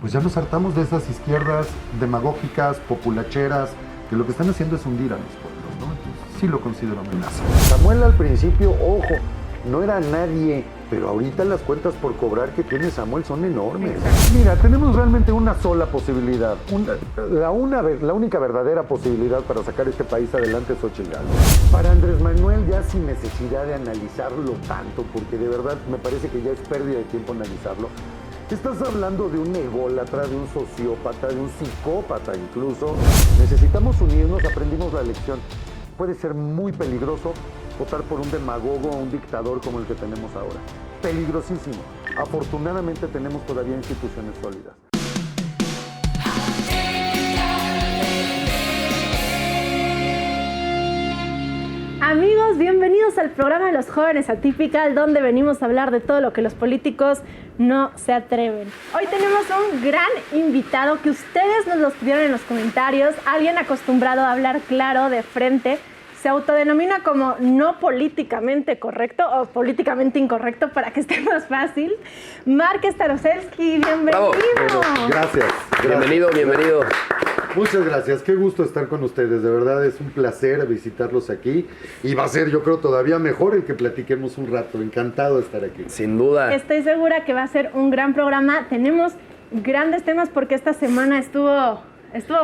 pues ya nos hartamos de esas izquierdas demagógicas, populacheras, que lo que están haciendo es hundir a los pueblos, ¿no? Entonces, sí lo considero amenaza. Samuel al principio, ojo, no era nadie, pero ahorita las cuentas por cobrar que tiene Samuel son enormes. Mira, tenemos realmente una sola posibilidad, la única verdadera posibilidad para sacar este país adelante es Xochitl Gálvez. Para Andrés Manuel ya sin necesidad de analizarlo tanto, porque de verdad me parece que ya es pérdida de tiempo analizarlo. Estás hablando de un ególatra, de un sociópata, de un psicópata incluso. Necesitamos unirnos, aprendimos la lección. Puede ser muy peligroso votar por un demagogo o un dictador como el que tenemos ahora. Peligrosísimo. Afortunadamente tenemos todavía instituciones sólidas. Amigos, bienvenidos al programa de los jóvenes Atypical, donde venimos a hablar de todo lo que los políticos no se atreven. Hoy tenemos un gran invitado que ustedes nos los pidieron en los comentarios, alguien acostumbrado a hablar claro, de frente. Se autodenomina como no políticamente correcto o políticamente incorrecto para que esté más fácil. Mark Staroselski, bienvenido. Bueno, gracias. Bienvenido. Muchas gracias, qué gusto estar con ustedes, de verdad es un placer visitarlos aquí y va a ser yo creo todavía mejor el que platiquemos un rato, encantado de estar aquí. Sin duda. Estoy segura que va a ser un gran programa, tenemos grandes temas porque esta semana estuvo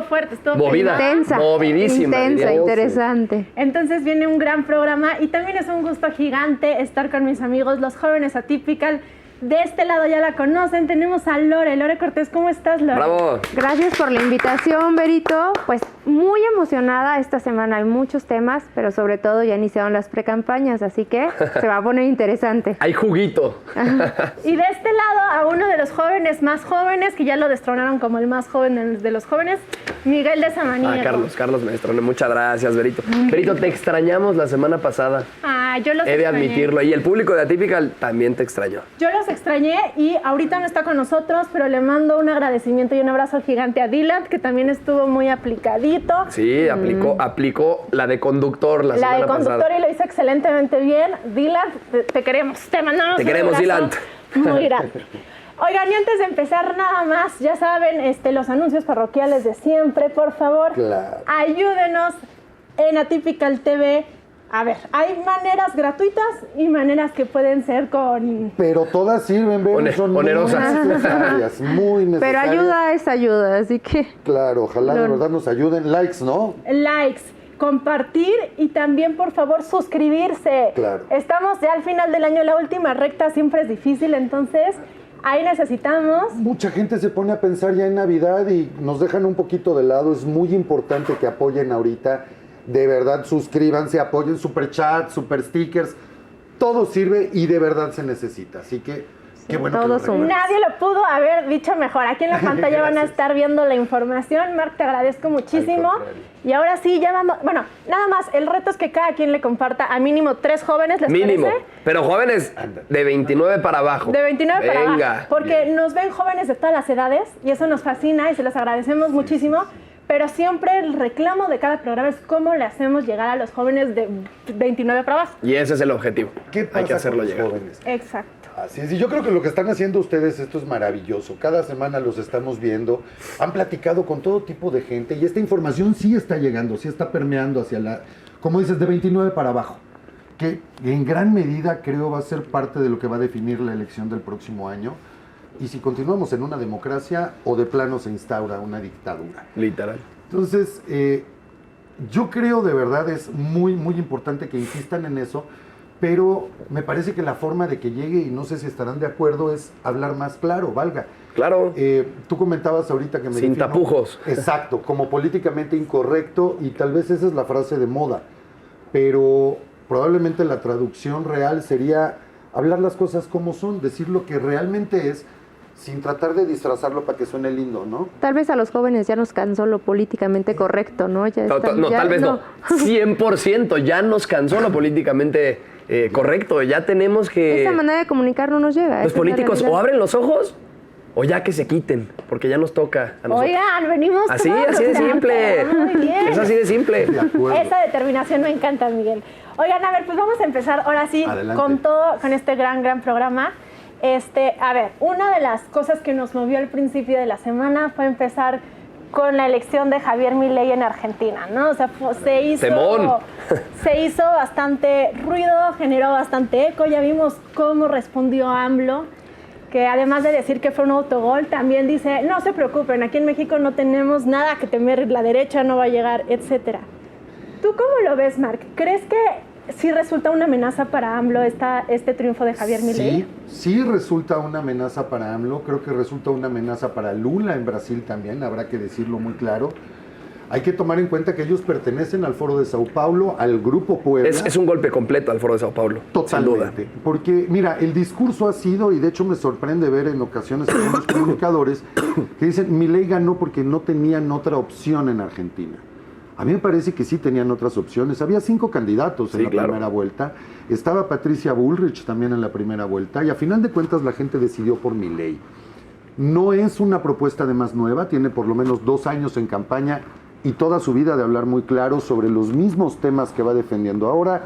fuerte, estuvo movida, intensa, movidísima, interesante. Entonces viene un gran programa y también es un gusto gigante estar con mis amigos, los jóvenes Atypical. De este lado ya la conocen, tenemos a Lore Cortés. ¿Cómo estás, Lore? ¡Bravo! Gracias por la invitación, Berito. Pues muy emocionada esta semana, hay muchos temas, pero sobre todo ya iniciaron las precampañas, así que se va a poner interesante. Hay juguito. Y de este lado a uno de los jóvenes más jóvenes, que ya lo destronaron como el más joven de los jóvenes, Miguel de Samaniego. Carlos me destroné. Muchas gracias, Berito. Berito, te extrañamos la semana pasada. Yo los He de extrañé. admitirlo. Y el público de Atypical también te extrañó. Yo los extrañé y ahorita no está con nosotros, pero le mando un agradecimiento y un abrazo gigante a Dylan, que también estuvo muy aplicadito. Sí, aplicó la de conductor la semana La de conductor pasada. y lo hizo excelentemente bien. Dylan, te queremos, te mandamos Te un queremos, abrazo Dylan. muy grande. Oigan, y antes de empezar nada más, ya saben, los anuncios parroquiales de siempre, por favor, Claro. ayúdenos en Atypical TV. A ver, hay maneras gratuitas y maneras que pueden ser con... Pero todas sirven, son onerosas. muy necesarias, muy necesarias. Pero ayuda es ayuda, así que... Claro, ojalá de verdad nos ayuden. Likes, ¿no? Likes, compartir y también, por favor, suscribirse. Claro. Estamos ya al final del año, la última recta siempre es difícil, entonces ahí necesitamos... Mucha gente se pone a pensar ya en Navidad y nos dejan un poquito de lado. Es muy importante que apoyen ahorita. De verdad, suscríbanse, apoyen super chat, super stickers. Todo sirve y de verdad se necesita. Así que, qué bueno que lo recuerdes. Nadie lo pudo haber dicho mejor. Aquí en la pantalla van a estar viendo la información. Marc, te agradezco muchísimo. Y ahora sí, ya vamos... Bueno, nada más, el reto es que cada quien le comparta a mínimo 3 jóvenes, ¿les Mínimo. parece? Pero jóvenes de 29 para abajo. De 29 para Venga. abajo. Porque nos ven jóvenes de todas las edades y eso nos fascina y se los agradecemos muchísimo. Pero siempre el reclamo de cada programa es cómo le hacemos llegar a los jóvenes de 29 para abajo. Y ese es el objetivo. ¿Qué pasa Hay que hacerlo con los llegar. jóvenes? Exacto. Así es, y yo creo que lo que están haciendo ustedes, esto es maravilloso. Cada semana los estamos viendo, han platicado con todo tipo de gente y esta información sí está llegando, sí está permeando hacia la, como dices, de 29 para abajo, que en gran medida creo va a ser parte de lo que va a definir la elección del próximo año. Y si continuamos en una democracia o de plano se instaura una dictadura. Literal. Entonces, yo creo de verdad es muy, muy importante que insistan en eso, pero me parece que la forma de que llegue, y no sé si estarán de acuerdo, es hablar más claro, valga. Claro. Tú comentabas ahorita que me Sin defino- tapujos. Exacto, como políticamente incorrecto, y tal vez esa es la frase de moda, pero probablemente la traducción real sería hablar las cosas como son, decir lo que realmente es, sin tratar de disfrazarlo para que suene lindo, ¿no? Tal vez a los jóvenes ya nos cansó lo políticamente correcto, ¿no? Ya están- ya tal vez no. 100%. Ya nos cansó lo políticamente correcto. Ya tenemos que... Esta manera de comunicar no nos llega. Los esa es la políticos o realidad. abren los ojos o ya que se quiten, porque ya nos toca a nosotros. Oigan, venimos Así todos, de o sea, simple. Muy bien. Es así de simple. De acuerdo. Esa determinación me encanta, Miguel. Oigan, a ver, pues vamos a empezar ahora sí Adelante. con todo, con este gran programa. A ver, una de las cosas que nos movió al principio de la semana fue empezar con la elección de Javier Milei en Argentina, ¿no? O sea, se hizo bastante ruido, generó bastante eco, ya vimos cómo respondió AMLO, que además de decir que fue un autogol, también dice, no se preocupen, aquí en México no tenemos nada que temer, la derecha no va a llegar, etcétera. ¿Tú cómo lo ves, Marc? ¿Crees que sí resulta una amenaza para AMLO este triunfo de Javier Milei? Sí resulta una amenaza para AMLO, creo que resulta una amenaza para Lula en Brasil también, habrá que decirlo muy claro. Hay que tomar en cuenta que ellos pertenecen al Foro de Sao Paulo, al Grupo Puebla. Es un golpe completo al Foro de Sao Paulo, totalmente, sin duda. Porque, mira, el discurso ha sido, y de hecho me sorprende ver en ocasiones a algunos comunicadores que dicen, Milei ganó porque no tenían otra opción en Argentina. A mí me parece que sí tenían otras opciones. Había 5 candidatos en la primera vuelta. Estaba Patricia Bullrich también en la primera vuelta. Y a final de cuentas la gente decidió por Milei. No es una propuesta además nueva. Tiene por lo menos 2 años en campaña y toda su vida de hablar muy claro sobre los mismos temas que va defendiendo ahora.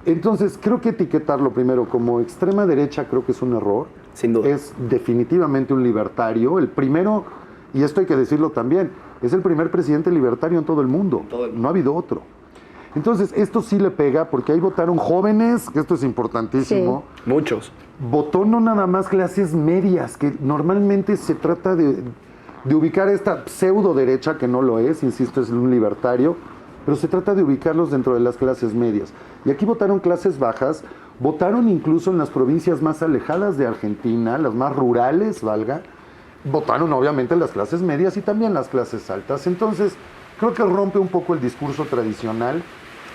Entonces creo que etiquetarlo primero como extrema derecha creo que es un error. Sin duda. Es definitivamente un libertario. El primero, y esto hay que decirlo también, es el primer presidente libertario en todo el mundo. No ha habido otro. Entonces, esto sí le pega porque ahí votaron jóvenes, que esto es importantísimo. Sí. Muchos. Votó no nada más clases medias, que normalmente se trata de ubicar esta pseudo derecha, que no lo es, insisto, es un libertario, pero se trata de ubicarlos dentro de las clases medias. Y aquí votaron clases bajas, votaron incluso en las provincias más alejadas de Argentina, las más rurales, valga. Votaron obviamente las clases medias y también las clases altas. Entonces, creo que rompe un poco el discurso tradicional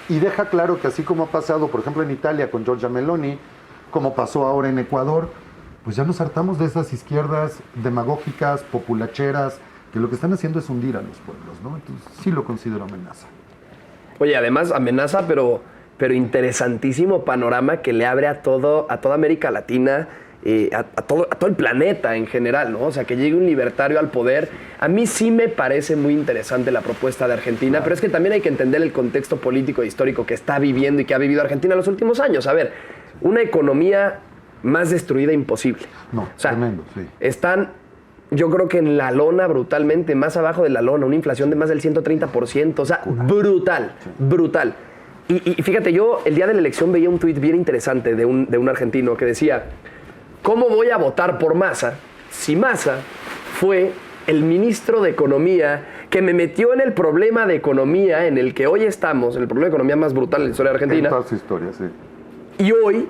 y deja claro que así como ha pasado, por ejemplo, en Italia con Giorgia Meloni, como pasó ahora en Ecuador, pues ya nos hartamos de esas izquierdas demagógicas, populacheras, que lo que están haciendo es hundir a los pueblos, ¿no? Entonces, sí lo considero amenaza. Oye, además amenaza, pero interesantísimo panorama que le abre a toda América Latina, a todo el planeta en general, ¿no? O sea, que llegue un libertario al poder. A mí sí me parece muy interesante la propuesta de Argentina, claro. Pero es que también hay que entender el contexto político e histórico que está viviendo y que ha vivido Argentina en los últimos años. A ver, una economía más destruida imposible. No, o sea, tremendo, sí. Están, yo creo que en la lona brutalmente, más abajo de la lona, una inflación de más del 130%, o sea, brutal, sí. Brutal. Y fíjate, yo el día de la elección veía un tuit bien interesante de un argentino que decía, ¿cómo voy a votar por Massa si Massa fue el ministro de Economía que me metió en el problema de economía en el que hoy estamos, en el problema de economía más brutal en la historia de Argentina? En toda su historia, sí. Y hoy,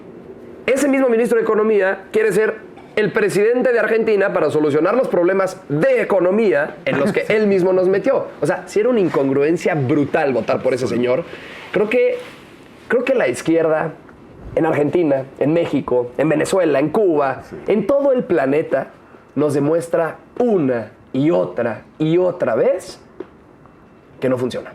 ese mismo ministro de Economía quiere ser el presidente de Argentina para solucionar los problemas de economía en los que él mismo nos metió. O sea, sí era una incongruencia brutal votar por ese señor. Creo que la izquierda en Argentina, en México, en Venezuela, en Cuba, sí, en todo el planeta, nos demuestra una y otra vez que no funciona.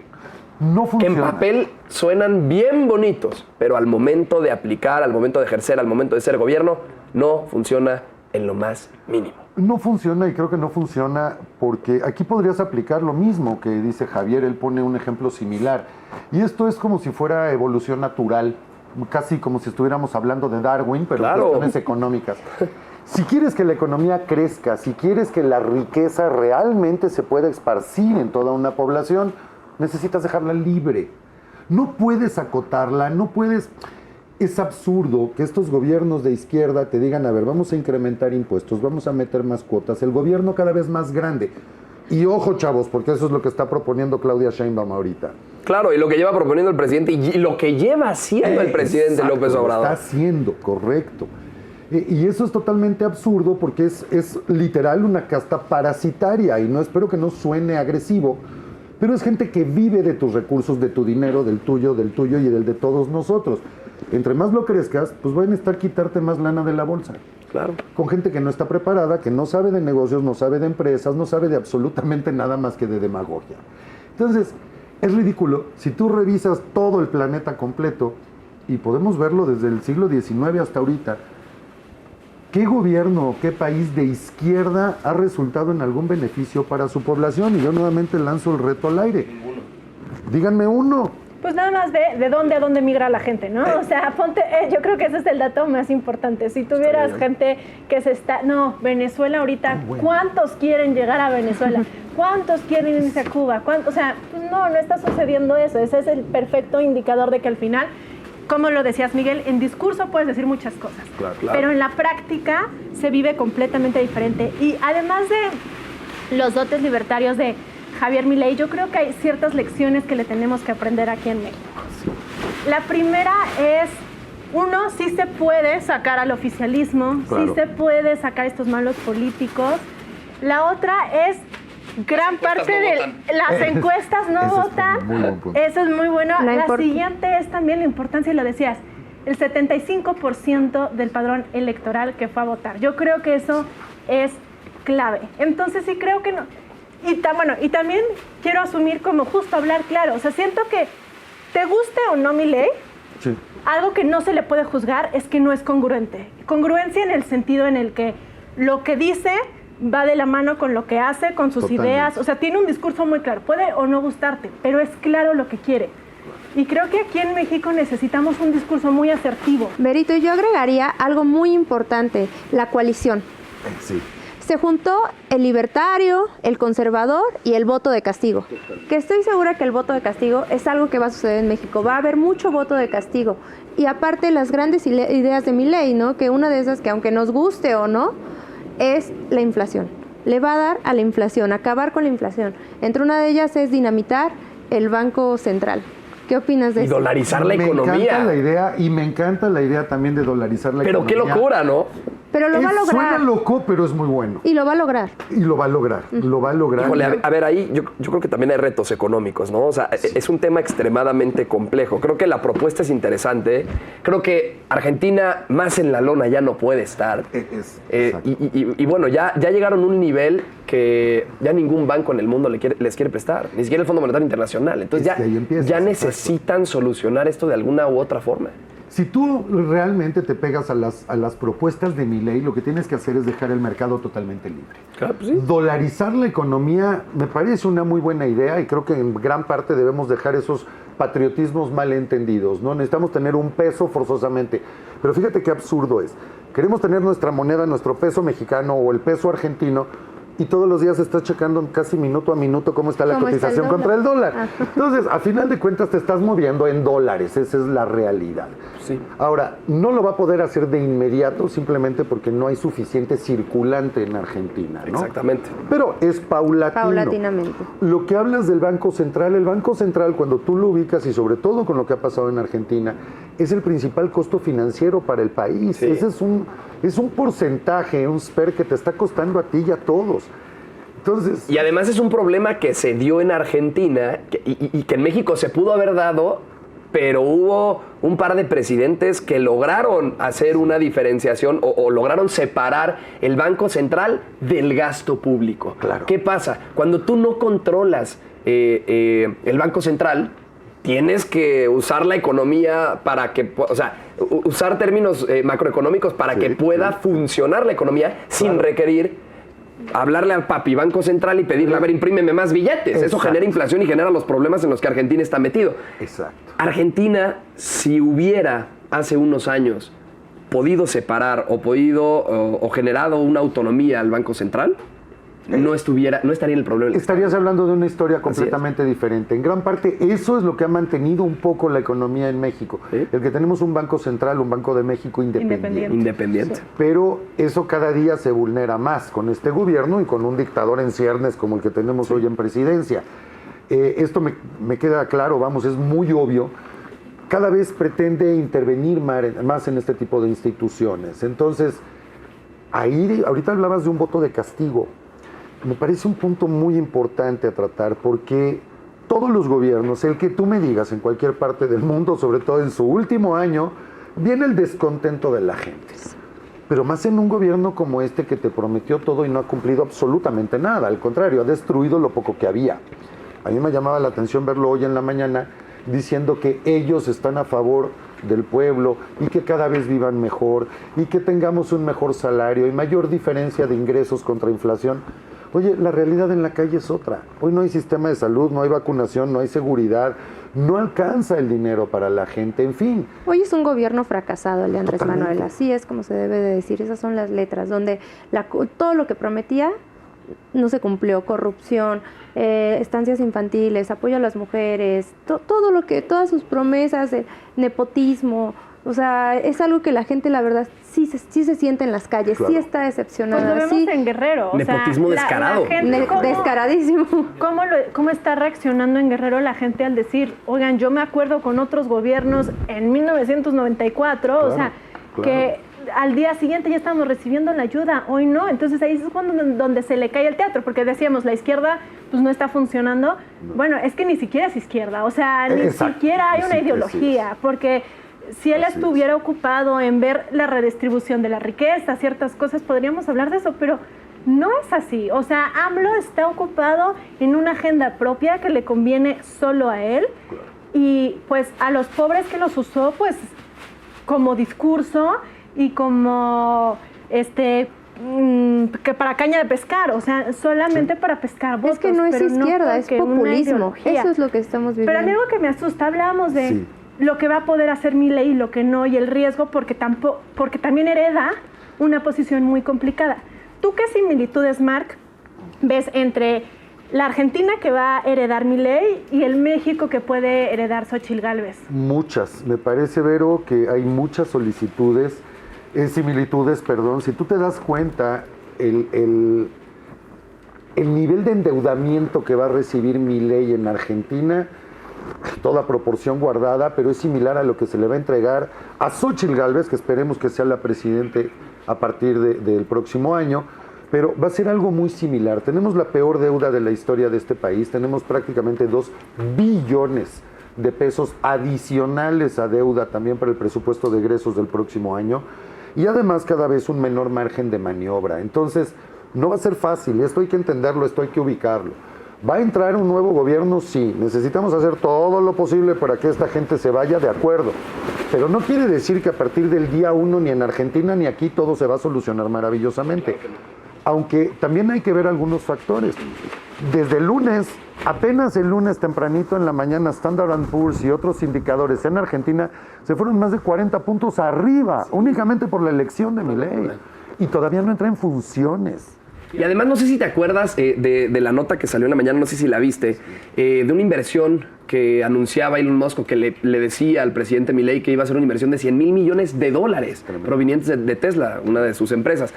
No funciona. Que en papel suenan bien bonitos, pero al momento de aplicar, al momento de ejercer, al momento de ser gobierno, no funciona en lo más mínimo. No funciona, y creo que no funciona porque aquí podrías aplicar lo mismo que dice Javier. Él pone un ejemplo similar. Y esto es como si fuera evolución natural, casi como si estuviéramos hablando de Darwin, pero claro, cuestiones económicas. Si quieres que la economía crezca, si quieres que la riqueza realmente se pueda esparcir en toda una población, necesitas dejarla libre. No puedes acotarla, no puedes... Es absurdo que estos gobiernos de izquierda te digan, a ver, vamos a incrementar impuestos, vamos a meter más cuotas, el gobierno cada vez más grande. Y ojo, chavos, porque eso es lo que está proponiendo Claudia Sheinbaum ahorita. Claro, y lo que lleva proponiendo el presidente y lo que lleva haciendo el presidente López Obrador. Está haciendo, correcto. Y eso es totalmente absurdo porque es literal una casta parasitaria, y no espero que no suene agresivo, pero es gente que vive de tus recursos, de tu dinero, del tuyo y del de todos nosotros. Entre más lo crezcas, pues van a estar quitarte más lana de la bolsa. Claro. Con gente que no está preparada, que no sabe de negocios, no sabe de empresas, no sabe de absolutamente nada más que de demagogia. Entonces, es ridículo. Si tú revisas todo el planeta completo, y podemos verlo desde el siglo XIX hasta ahorita, ¿qué gobierno, qué país de izquierda ha resultado en algún beneficio para su población? Y yo nuevamente lanzo el reto al aire. Díganme uno. pues nada más ve de dónde a dónde migra la gente, ¿no? O sea, ponte, yo creo que ese es el dato más importante. Si tuvieras gente que no, Venezuela ahorita, ¿cuántos quieren llegar a Venezuela? ¿Cuántos quieren irse a Cuba? O sea, pues no está sucediendo eso. Ese es el perfecto indicador de que al final, como lo decías, Miguel, en discurso puedes decir muchas cosas, claro. Pero en la práctica se vive completamente diferente. Y además de los dotes libertarios de Javier Milei, yo creo que hay ciertas lecciones que le tenemos que aprender aquí en México. La primera es, uno, sí se puede sacar al oficialismo, sí se puede sacar estos malos políticos. La otra es, gran parte de las encuestas no votan. Eso es muy bueno. La siguiente es también la importancia, y lo decías, el 75% del padrón electoral que fue a votar. Yo creo que eso es clave. Entonces sí creo que no. Y también quiero asumir como justo hablar claro. O sea, siento que te guste o no Milei, algo que no se le puede juzgar es que no es congruente. Congruencia en el sentido en el que lo que dice va de la mano con lo que hace, con sus ideas. O sea, tiene un discurso muy claro. Puede o no gustarte, pero es claro lo que quiere. Y creo que aquí en México necesitamos un discurso muy asertivo. Berito, yo agregaría algo muy importante, la coalición. Sí. Se juntó el libertario, el conservador y el voto de castigo. Que estoy segura que el voto de castigo es algo que va a suceder en México. Va a haber mucho voto de castigo. Y aparte las grandes ideas de Milei, ¿no? Que una de esas que aunque nos guste o no, es la inflación. Le va a dar a la inflación, acabar con la inflación. Entre una de ellas es dinamitar el Banco Central. ¿Qué opinas de eso? Y dolarizar la economía. Me encanta la idea, y me encanta la idea también de dolarizar la economía. Pero qué locura, ¿no? Pero lo va a lograr. Suena loco, pero es muy bueno. Y lo va a lograr. Y lo va a lograr, lo va a lograr. Híjole, a ver, ahí yo creo que también hay retos económicos, ¿no? O sea, es un tema extremadamente complejo. Creo que la propuesta es interesante. Creo que Argentina más en la lona ya no puede estar. Y bueno, ya llegaron a un nivel que ya ningún banco en el mundo les quiere prestar, ni siquiera el Fondo Monetario Internacional. Entonces ya necesitan solucionar esto de alguna u otra forma. Si tú realmente te pegas a las propuestas de Milei, lo que tienes que hacer es dejar el mercado totalmente libre. Claro, pues sí. Dolarizar la economía me parece una muy buena idea, y creo que en gran parte debemos dejar esos patriotismos malentendidos, ¿no? Necesitamos tener un peso forzosamente. Pero fíjate qué absurdo es. Queremos tener nuestra moneda, nuestro peso mexicano o el peso argentino, y todos los días estás checando casi minuto a minuto cómo está la cotización contra el dólar. Entonces, a final de cuentas te estás moviendo en dólares, esa es la realidad. Sí. Ahora, no lo va a poder hacer de inmediato simplemente porque no hay suficiente circulante en Argentina, ¿no? Exactamente. Pero es paulatino. Paulatinamente. Lo que hablas del Banco Central, el Banco Central, cuando tú lo ubicas, y sobre todo con lo que ha pasado en Argentina, es el principal costo financiero para el país. Sí. Ese es un porcentaje, un SPER que te está costando a ti y a todos. Entonces, y además es un problema que se dio en Argentina y que en México se pudo haber dado, pero hubo un par de presidentes que lograron hacer una diferenciación o lograron separar el Banco Central del gasto público. Claro. ¿Qué pasa? Cuando tú no controlas el Banco Central, tienes que usar la economía para que, o sea, usar términos macroeconómicos para que pueda funcionar la economía sin requerir hablarle al papi Banco Central y pedirle, a ver, imprímeme más billetes. Exacto. Eso genera inflación y genera los problemas en los que Argentina está metido. Exacto. Argentina, si hubiera hace unos años podido separar o generado una autonomía al Banco Central, no estaría en el problema. Estarías hablando de una historia completamente diferente. En gran parte, eso es lo que ha mantenido un poco la economía en México. ¿Sí? El que tenemos un Banco Central, un Banco de México independiente. Sí. Pero eso cada día se vulnera más con este gobierno y con un dictador en ciernes como el que tenemos hoy en presidencia. Esto me queda claro, vamos, es muy obvio. Cada vez pretende intervenir más en este tipo de instituciones. Entonces, ahorita hablabas de un voto de castigo. Me parece un punto muy importante a tratar, porque todos los gobiernos, el que tú me digas en cualquier parte del mundo, sobre todo en su último año, viene el descontento de la gente. Pero más en un gobierno como este que te prometió todo y no ha cumplido absolutamente nada. Al contrario, ha destruido lo poco que había. A mí me llamaba la atención verlo hoy en la mañana diciendo que ellos están a favor del pueblo y que cada vez vivan mejor y que tengamos un mejor salario y mayor diferencia de ingresos contra inflación. Oye, la realidad en la calle es otra. Hoy no hay sistema de salud, no hay vacunación, no hay seguridad, no alcanza el dinero para la gente, en fin. Hoy es un gobierno fracasado el de Andrés Totalmente. Manuel, así es como se debe de decir, esas son las letras, donde todo lo que prometía no se cumplió, corrupción, estancias infantiles, apoyo a las mujeres, todas sus promesas, nepotismo, o sea, es algo que la gente, la verdad, sí se siente en las calles, Claro. sí está Pues decepcionada. lo vemos sí. en Guerrero. O Nepotismo sea, descarado. La gente, Descaradísimo. ¿Cómo está reaccionando en Guerrero la gente al decir, oigan, yo me acuerdo con otros gobiernos en 1994, o sea, claro. que al día siguiente ya estamos recibiendo la ayuda, hoy no? Entonces ahí es cuando donde se le cae el teatro, porque decíamos, la izquierda pues no está funcionando. Bueno, es que ni siquiera es izquierda, o sea, ni Exacto. siquiera hay Sí, una así ideología, porque si él Así estuviera ocupado en ver la redistribución de la riqueza, ciertas cosas, podríamos hablar de eso, pero no es así. O sea, AMLO está ocupado en una agenda propia que le conviene solo a él y pues a los pobres que los usó pues como discurso y como que para caña de pescar, o sea, solamente para pescar votos. Es que no es pero izquierda, es porque una populismo. ideología. Eso es lo que estamos viviendo. Pero a mí algo que me asusta, hablábamos de Sí. lo que va a poder hacer Milei y lo que no, y el riesgo porque también hereda una posición muy complicada. ¿Tú qué similitudes, Marc, ves entre la Argentina que va a heredar Milei y el México que puede heredar Xóchitl Gálvez? Muchas. Me parece, Vero, que hay muchas similitudes, perdón. Si tú te das cuenta, el nivel de endeudamiento que va a recibir Milei en Argentina, toda proporción guardada, pero es similar a lo que se le va a entregar a Xóchitl Gálvez, que esperemos que sea la presidente a partir del próximo año, pero va a ser algo muy similar. Tenemos la peor deuda de la historia de este país, tenemos prácticamente 2 billones de pesos adicionales a deuda también para el presupuesto de egresos del próximo año, y además cada vez un menor margen de maniobra. Entonces, no va a ser fácil, esto hay que entenderlo, esto hay que ubicarlo. ¿Va a entrar un nuevo gobierno? Sí. Necesitamos hacer todo lo posible para que esta gente se vaya, de acuerdo. Pero no quiere decir que a partir del día 1 ni en Argentina ni aquí todo se va a solucionar maravillosamente. Aunque también hay que ver algunos factores. Desde el lunes, apenas el lunes tempranito en la mañana, Standard & Poor's y otros indicadores en Argentina se fueron más de 40 puntos arriba, únicamente por la elección de Milei. Y todavía no entra en funciones. Y además, no sé si te acuerdas de la nota que salió en la mañana, no sé si la viste, de una inversión que anunciaba Elon Musk, o que le decía al presidente Milei que iba a ser una inversión de $100 mil millones provenientes de Tesla, una de sus empresas.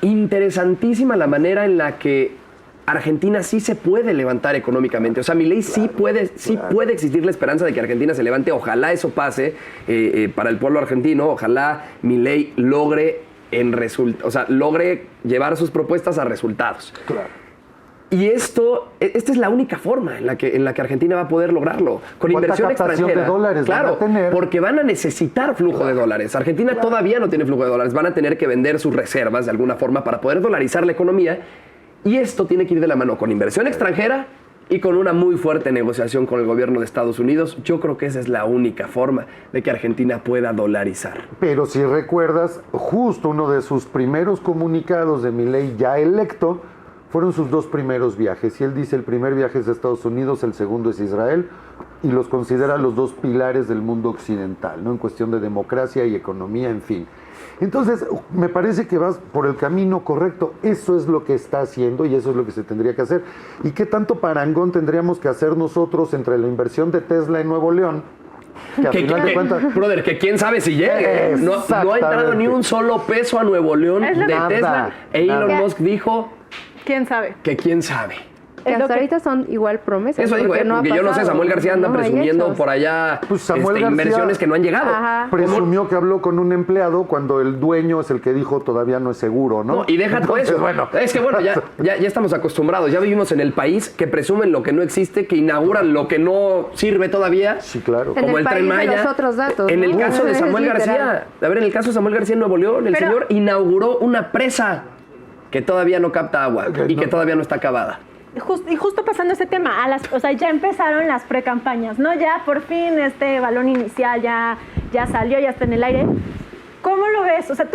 Interesantísima la manera en la que Argentina sí se puede levantar económicamente. O sea, Milei sí puede existir la esperanza de que Argentina se levante. Ojalá eso pase para el pueblo argentino. Ojalá Milei logre llevar sus propuestas a resultados. Claro. Y esta es la única forma en la que Argentina va a poder lograrlo. Con ¿Cuánta inversión captación extranjera. de dólares van Claro, a tener? porque van a necesitar flujo de dólares. Argentina todavía no tiene flujo de dólares. Van a tener que vender sus reservas de alguna forma para poder dolarizar la economía. Y esto tiene que ir de la mano con inversión extranjera y con una muy fuerte negociación con el gobierno de Estados Unidos. Yo creo que esa es la única forma de que Argentina pueda dolarizar. Pero si recuerdas, justo uno de sus primeros comunicados de Milei ya electo fueron sus 2 primeros viajes. Y él dice, el primer viaje es a Estados Unidos, el segundo es Israel, y los considera los 2 pilares del mundo occidental, ¿no? En cuestión de democracia y economía, en fin. Entonces, me parece que vas por el camino correcto. Eso es lo que está haciendo y eso es lo que se tendría que hacer. ¿Y qué tanto parangón tendríamos que hacer nosotros entre la inversión de Tesla en Nuevo León? Que a final de cuentas... Brother, que quién sabe si llegue. No ha entrado ni un solo peso a Nuevo León Es lo de que- Tesla. E Elon nada. Musk dijo ¿Quién sabe? que quién sabe. Que Es lo hasta que- ahorita son igual promesas. Eso digo, porque no ha porque yo no sé, pasado, Samuel García anda no hay presumiendo hechos. por allá Pues Samuel García- inversiones que no han llegado. Ajá. Presumió que habló con un empleado cuando el dueño es el que dijo todavía no es seguro, ¿no? No, y deja todo Entonces, eso. bueno. Es que bueno, ya estamos acostumbrados. Ya vivimos en el país que presumen lo que no existe, que inauguran lo que no sirve todavía. Sí, claro. En Como el el Tren país de Maya. los otros datos, En ¿no? el caso de Es Samuel literal. García. A ver, en el caso de Samuel García en Nuevo León, el Pero- señor inauguró una presa que todavía no capta agua y que todavía no está acabada. Y justo pasando ese tema, o sea, ya empezaron las precampañas, ¿no? Ya por fin este balón inicial ya salió, ya está en el aire. ¿Cómo lo ves? O sea,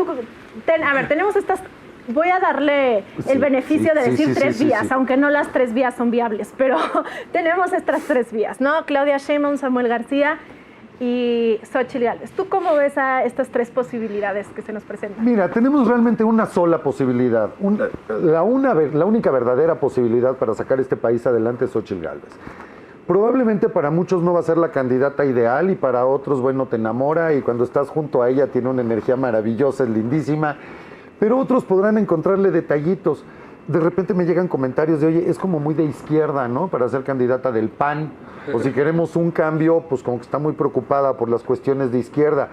a ver, tenemos estas voy a darle el beneficio de decir tres vías, aunque no las tres vías son viables, pero tenemos estas tres vías, ¿no? Claudia Sheinbaum, Samuel García y Xóchitl Gálvez. ¿Tú cómo ves a estas tres posibilidades que se nos presentan? Mira, tenemos realmente una sola posibilidad. La única verdadera posibilidad para sacar este país adelante es Xóchitl Gálvez. Probablemente para muchos no va a ser la candidata ideal y para otros, bueno, te enamora y cuando estás junto a ella tiene una energía maravillosa, es lindísima, pero otros podrán encontrarle detallitos. De repente me llegan comentarios de, oye, es como muy de izquierda, ¿no? Para ser candidata del PAN, o si queremos un cambio, pues como que está muy preocupada por las cuestiones de izquierda.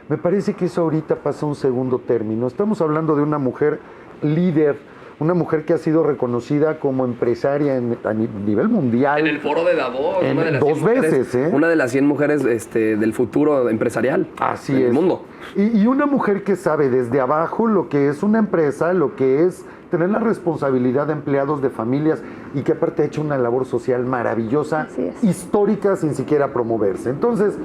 Me parece que eso ahorita pasa a un segundo término. Estamos hablando de una mujer líder, una mujer que ha sido reconocida como empresaria a nivel mundial. En el foro de Davos. Dos veces, ¿eh? Una de las 100 mujeres del futuro empresarial. Así del es. mundo. Y una mujer que sabe desde abajo lo que es una empresa, lo que es tener la responsabilidad de empleados, de familias, y que aparte ha hecho una labor social maravillosa, histórica, sin siquiera promoverse. Entonces,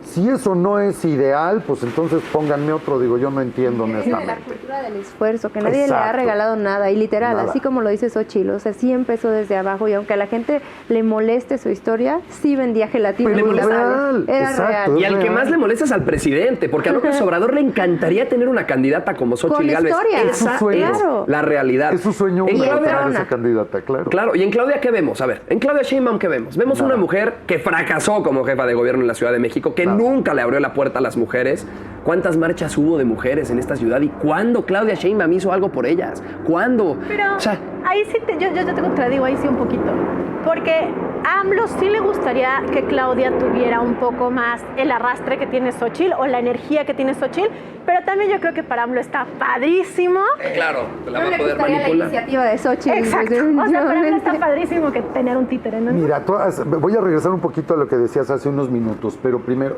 si eso no es ideal, pues entonces pónganme otro, digo, yo no entiendo honestamente. La cultura del esfuerzo, que nadie le ha regalado nada, y literal, Nada. así como lo dice Xóchitl, o sea, sí empezó desde abajo, y aunque a la gente le moleste su historia, sí vendía gelatina. Pero en es la real, sala. Era exacto. real. Y al que más le molesta es al presidente, porque a López Obrador le encantaría tener una candidata como Xóchitl Con Gálvez. historia. Es su Esa sueño. es Claro. la realidad. Es su sueño En tener Claudia- esa candidata, claro. Claro, y en Claudia, ¿qué vemos? A ver, en Claudia Sheinbaum, ¿qué vemos? Vemos Nada. una mujer que fracasó como jefa de gobierno en la Ciudad de México, que Nada. nunca le abrió la puerta a las mujeres. ¿Cuántas marchas hubo de mujeres en esta ciudad? ¿Y cuándo Claudia Sheinbaum hizo algo por ellas? ¿Cuándo? Pero O sea, ahí sí, yo te contradigo ahí sí un poquito. Porque a AMLO sí le gustaría que Claudia tuviera un poco más el arrastre que tiene Xóchitl o la energía que tiene Xóchitl, pero también yo creo que para AMLO está padrísimo. claro, la No va a le poder gustaría la manipular. iniciativa de Xóchitl. Exacto. O sea, para AMLO está padrísimo que tener un títere, ¿no? Mira, voy a regresar un poquito a lo que decías hace unos minutos, pero primero,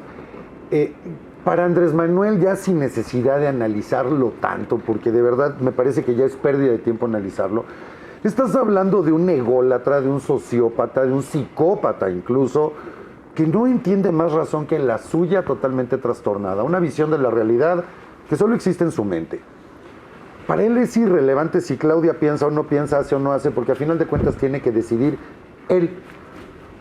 para Andrés Manuel ya sin necesidad de analizarlo tanto, porque de verdad me parece que ya es pérdida de tiempo analizarlo, estás hablando de un ególatra, de un sociópata, de un psicópata incluso, que no entiende más razón que la suya totalmente trastornada, una visión de la realidad que solo existe en su mente. Para él es irrelevante si Claudia piensa o no piensa, hace o no hace, porque a final de cuentas tiene que decidir él.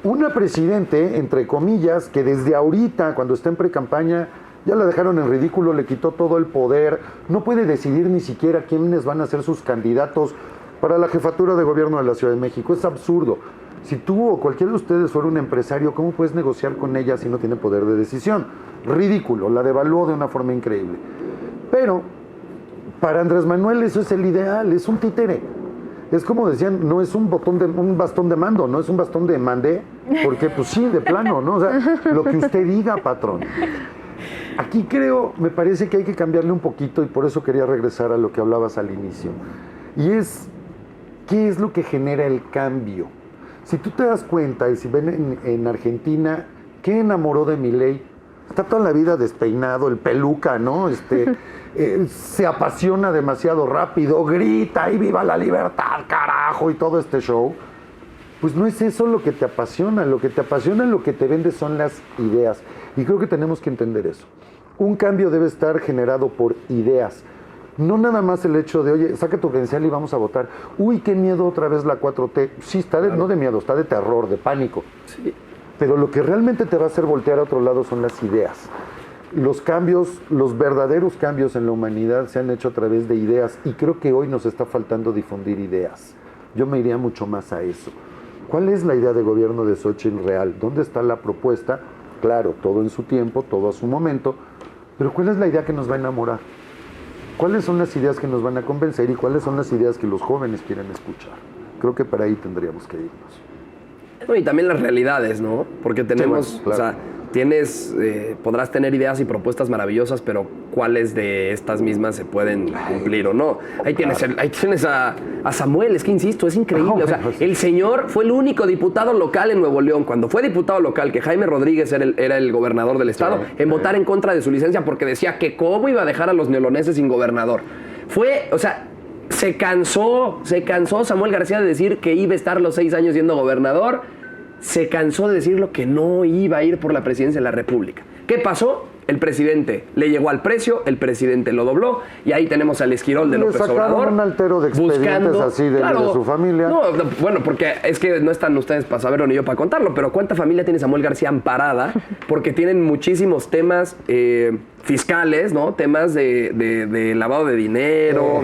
Una presidente, entre comillas, que desde ahorita, cuando está en pre-campaña, ya la dejaron en ridículo, le quitó todo el poder, no puede decidir ni siquiera quiénes van a ser sus candidatos para la jefatura de gobierno de la Ciudad de México. Es absurdo. Si tú o cualquiera de ustedes fuera un empresario, ¿cómo puedes negociar con ella si no tiene poder de decisión? Ridículo, la devaluó de una forma increíble. Pero para Andrés Manuel eso es el ideal, es un títere. Es como decían, no es un bastón de mando, no es un bastón de mandé, porque pues sí, de plano, ¿no? O sea, lo que usted diga, patrón. Aquí me parece que hay que cambiarle un poquito y por eso quería regresar a lo que hablabas al inicio. Y es, ¿qué es lo que genera el cambio? Si tú te das cuenta, y si ven en Argentina, ¿qué enamoró de Milei? Está toda la vida despeinado, el peluca, ¿no? Se apasiona demasiado rápido, grita y viva la libertad, carajo, y todo este show. Pues no es eso lo que te apasiona, lo que te vende son las ideas. Y creo que tenemos que entender eso. Un cambio debe estar generado por ideas. No nada más el hecho de, oye, saca tu credencial y vamos a votar. Uy, qué miedo otra vez la 4T. Sí, no de miedo, está de terror, de pánico. Sí. Pero lo que realmente te va a hacer voltear a otro lado son las ideas. Los cambios, los verdaderos cambios en la humanidad se han hecho a través de ideas y creo que hoy nos está faltando difundir ideas. Yo me iría mucho más a eso. ¿Cuál es la idea de gobierno de Xóchitl real? ¿Dónde está la propuesta? Claro, todo en su tiempo, todo a su momento, pero ¿cuál es la idea que nos va a enamorar? ¿Cuáles son las ideas que nos van a convencer y cuáles son las ideas que los jóvenes quieren escuchar? Creo que para ahí tendríamos que irnos. No, y también las realidades, ¿no? Porque tenemos, Sí, bueno, claro. o sea, podrás tener ideas y propuestas maravillosas, pero ¿cuáles de estas mismas se pueden cumplir o no? Ahí tienes a Samuel, es que insisto, es increíble. O sea, el señor fue el único diputado local en Nuevo León, cuando fue diputado local, que Jaime Rodríguez era el gobernador del estado, en votar en contra de su licencia porque decía que cómo iba a dejar a los neoloneses sin gobernador. Se cansó Samuel García de decir que iba a estar los 6 años siendo gobernador. Se cansó de decirlo que no iba a ir por la presidencia de la República. ¿Qué pasó? el presidente le llegó al precio, el presidente lo dobló, y ahí tenemos al Esquirol de López Obrador. Un altero de expedientes así de su familia. No, bueno, porque es que no están ustedes para saberlo ni yo para contarlo, pero ¿cuánta familia tiene Samuel García amparada? Porque tienen muchísimos temas fiscales, ¿no? Temas de lavado de dinero,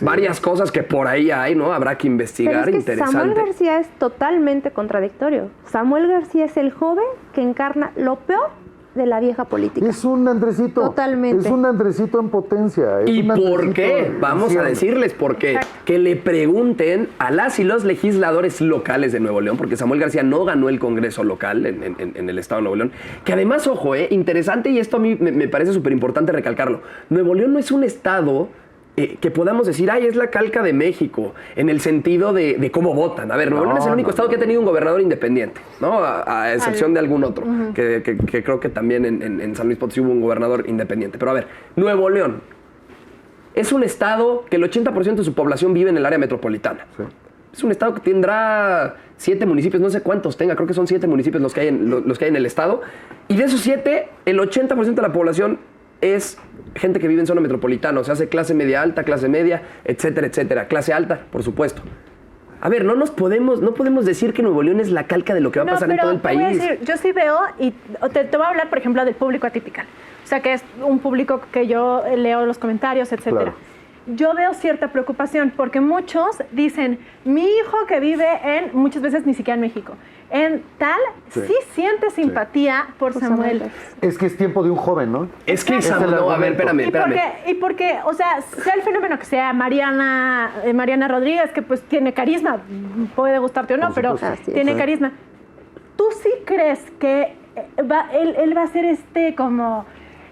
varias cosas que por ahí hay, ¿no? Habrá que investigar. Pero es que interesante. Samuel García es totalmente contradictorio. Samuel García es el joven que encarna lo peor de la vieja política. Es un Andresito. Totalmente. Es un Andresito en potencia. ¿Y por qué? Vamos a decirles por qué. Que le pregunten a las y los legisladores locales de Nuevo León, porque Samuel García no ganó el Congreso local en el estado de Nuevo León, que además, ojo, interesante, y esto a mí me parece súper importante recalcarlo, Nuevo León no es un estado que podamos decir, ay, es la calca de México, en el sentido de cómo votan. A ver, Nuevo León es el único estado que ha tenido un gobernador independiente, ¿no? A excepción de algún otro, que creo que también en San Luis Potosí hubo un gobernador independiente. Pero a ver, Nuevo León es un estado que el 80% de su población vive en el área metropolitana. Sí. Es un estado que tendrá 7 municipios, no sé cuántos tenga, creo que son 7 municipios los que hay en el estado. Y de esos 7, el 80% de la población es gente que vive en zona metropolitana, o sea, hace clase media alta, clase media, etcétera, etcétera. Clase alta, por supuesto. A ver, no podemos decir que Nuevo León es la calca de lo que va a pasar en todo el país. Voy a decir, yo sí veo, y te voy a hablar, por ejemplo, del público atípico. O sea, que es un público que yo leo los comentarios, etcétera. Claro. Yo veo cierta preocupación porque muchos dicen, mi hijo que vive muchas veces ni siquiera en México, en tal, sí siente simpatía por Samuel. Es que es tiempo de un joven, ¿no? Es que Samuel, no, a ver, espérame. Y porque, o sea el fenómeno que sea Mariana Rodríguez, que pues tiene carisma, puede gustarte o no, pero tiene carisma. ¿Tú sí crees que él va a ser como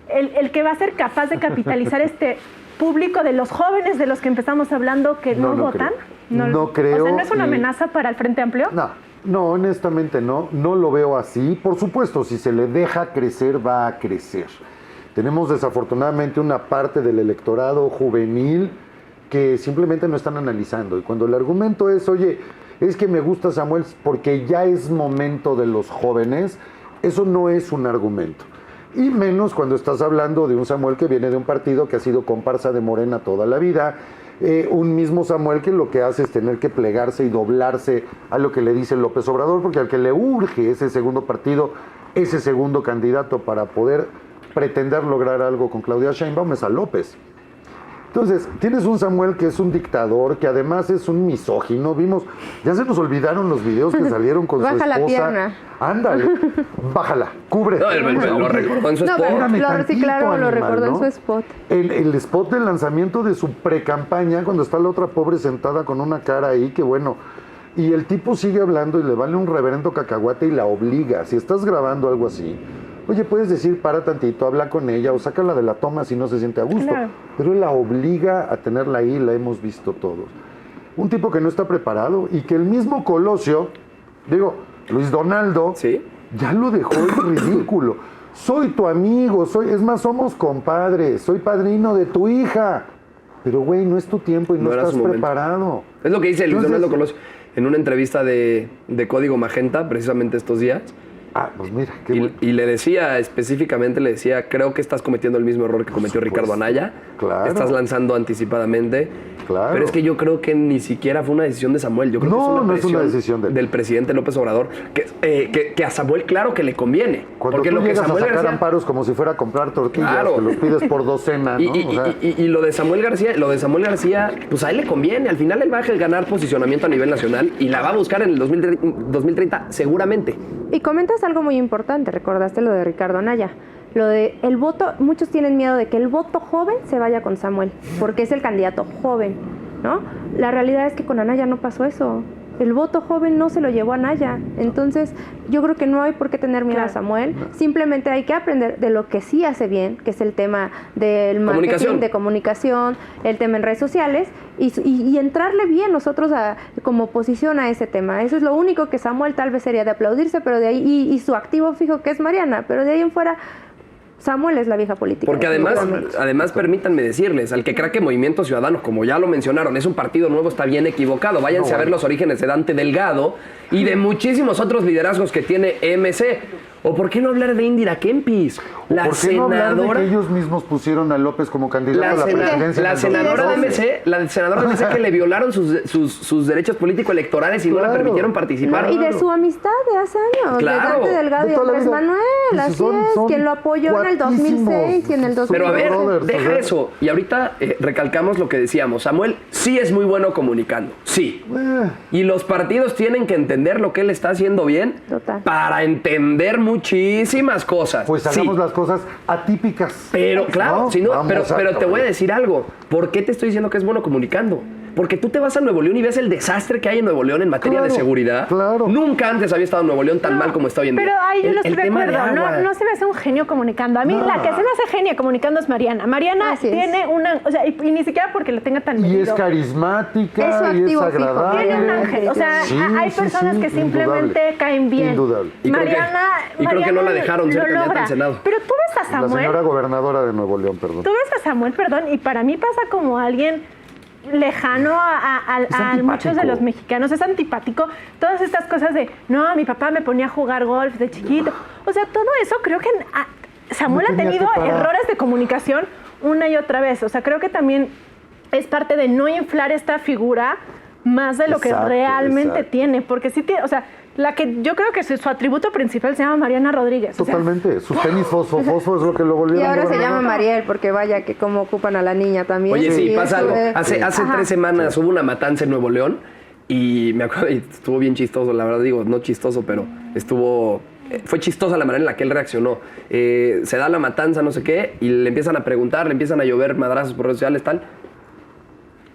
el que va a ser capaz de capitalizar este público de los jóvenes de los que empezamos hablando que no votan? No creo. O sea, ¿no es una amenaza para el Frente Amplio? No, honestamente no lo veo así. Por supuesto, si se le deja crecer, va a crecer. Tenemos desafortunadamente una parte del electorado juvenil que simplemente no están analizando. Y cuando el argumento es, oye, es que me gusta Samuel porque ya es momento de los jóvenes, eso no es un argumento. Y menos cuando estás hablando de un Samuel que viene de un partido que ha sido comparsa de Morena toda la vida, un mismo Samuel que lo que hace es tener que plegarse y doblarse a lo que le dice López Obrador, porque al que le urge ese segundo partido, ese segundo candidato para poder pretender lograr algo con Claudia Sheinbaum es a López. Entonces, tienes un Samuel que es un dictador, que además es un misógino. Ya se nos olvidaron los videos que salieron con su esposa. Baja la pierna. Ándale, bájala, cubre. No, lo recordó en su spot. Lo reciclaron, lo recordó en su spot. El spot del lanzamiento de su precampaña, cuando está la otra pobre sentada con una cara ahí, que bueno. Y el tipo sigue hablando y le vale un reverendo cacahuate y la obliga. Si estás grabando algo así, oye, puedes decir, para tantito, habla con ella o sácala de la toma si no se siente a gusto. Claro. Pero él la obliga a tenerla ahí, la hemos visto todos. Un tipo que no está preparado y que el mismo Colosio, Luis Donaldo, ya lo dejó en ridículo. Soy tu amigo, es más, somos compadres, soy padrino de tu hija. Pero, güey, no es tu tiempo y no estás preparado. Es lo que dice Luis Donaldo Colosio en una entrevista de Código Magenta, precisamente estos días. Pues mira, qué bueno. Y le decía, específicamente le decía, creo que estás cometiendo el mismo error que cometió Ricardo Anaya. Claro. Estás lanzando anticipadamente. Claro. Pero es que yo creo que ni siquiera fue una decisión de Samuel. Yo creo que es una decisión del presidente López Obrador, que a Samuel claro que le conviene. Cuando porque tú lo que llegas Samuel a sacar García, amparos como si fuera a comprar tortillas, que los pides por docena, ¿no? Y lo de Samuel García, pues a él le conviene. Al final él va a ganar posicionamiento a nivel nacional y la va a buscar en el 2030 seguramente. Y comentas algo muy importante, recordaste lo de Ricardo Anaya. Lo de el voto, muchos tienen miedo de que el voto joven se vaya con Samuel, porque es el candidato joven, ¿no? La realidad es que con Anaya no pasó eso. El voto joven no se lo llevó a Anaya. Entonces, yo creo que no hay por qué tener miedo a Samuel. Simplemente hay que aprender de lo que sí hace bien, que es el tema del marketing, de comunicación, el tema en redes sociales, y entrarle bien nosotros como oposición a ese tema. Eso es lo único que Samuel tal vez sería de aplaudirse, pero de ahí, y su activo fijo que es Mariana, pero de ahí en fuera Samuel es la vieja política. Porque además permítanme decirles, al que crea que Movimiento Ciudadano, como ya lo mencionaron, es un partido nuevo, está bien equivocado. Váyanse a ver los orígenes de Dante Delgado y de muchísimos otros liderazgos que tiene MC. ¿O por qué no hablar de Indira Kempis? La ¿Por qué no hablar de senadora... que ellos mismos pusieron a López como candidato a la presidencia? La senadora de MC que le violaron sus derechos político-electorales y no la permitieron participar. Y de su amistad de hace años, Claro. de Dante Delgado y Andrés Manuel, así es, quien lo apoyó en el 2006 y en el 2009. Pero a ver, brothers, deja o sea. eso. Y ahorita recalcamos lo que decíamos. Samuel sí es muy bueno comunicando, sí. Y los partidos tienen que entender lo que él está haciendo bien Total. para entender muchísimas cosas. Pues Sí. hagamos las cosas atípicas. Pero claro, ¿no? si no, Vamos pero te voy a decir algo. ¿Por qué te estoy diciendo que es bueno comunicando? Porque tú te vas a Nuevo León y ves el desastre que hay en Nuevo León en materia de Claro, seguridad. claro. Nunca antes había estado Nuevo León tan mal como está hoy en día. Pero ahí yo no estoy de tema acuerdo. agua. No se me hace un genio comunicando. A mí la que se me hace genia comunicando es Mariana. Mariana Así es. tiene una... O sea, y ni siquiera porque lo tenga tan Y es medido. carismática, Es su y es activo fijo. agradable. Tiene un ángel. O sea, Sí, hay sí, personas sí, que simplemente indudable. caen bien. Indudable. Y creo que- Mariana, y creo que no la Mariana dejaron ser lo candidata logra. al Senado. Pero tú ves a La Samuel... señora gobernadora de Nuevo León, perdón. Tú ves a Samuel, perdón, y para mí pasa como alguien lejano a antipático. muchos de los mexicanos. Es antipático. Todas estas cosas de, no, mi papá me ponía a jugar golf de chiquito. O sea, todo eso creo que Samuel No ha tenía tenido que parar. errores de comunicación una y otra vez. O sea, creo que también es parte de no inflar esta figura más de lo que Exacto, realmente exacto. tiene. Porque sí tiene, o sea, la que yo creo que su atributo principal se llama Mariana Rodríguez. O sea, Totalmente. Sus tenis fosfo es lo que lo volvieron Y ahora se gobernador. llama Mariel, porque vaya que cómo ocupan a la niña también. Oye, sí, Y pasa eso algo. es- Hace Ajá. 3 semanas hubo una matanza en Nuevo León y me acuerdo, y estuvo bien chistoso, la verdad digo, no chistoso, pero fue chistosa la manera en la que él reaccionó. Se da la matanza, no sé qué, y le empiezan a preguntar, le empiezan a llover madrazos por redes sociales, tal.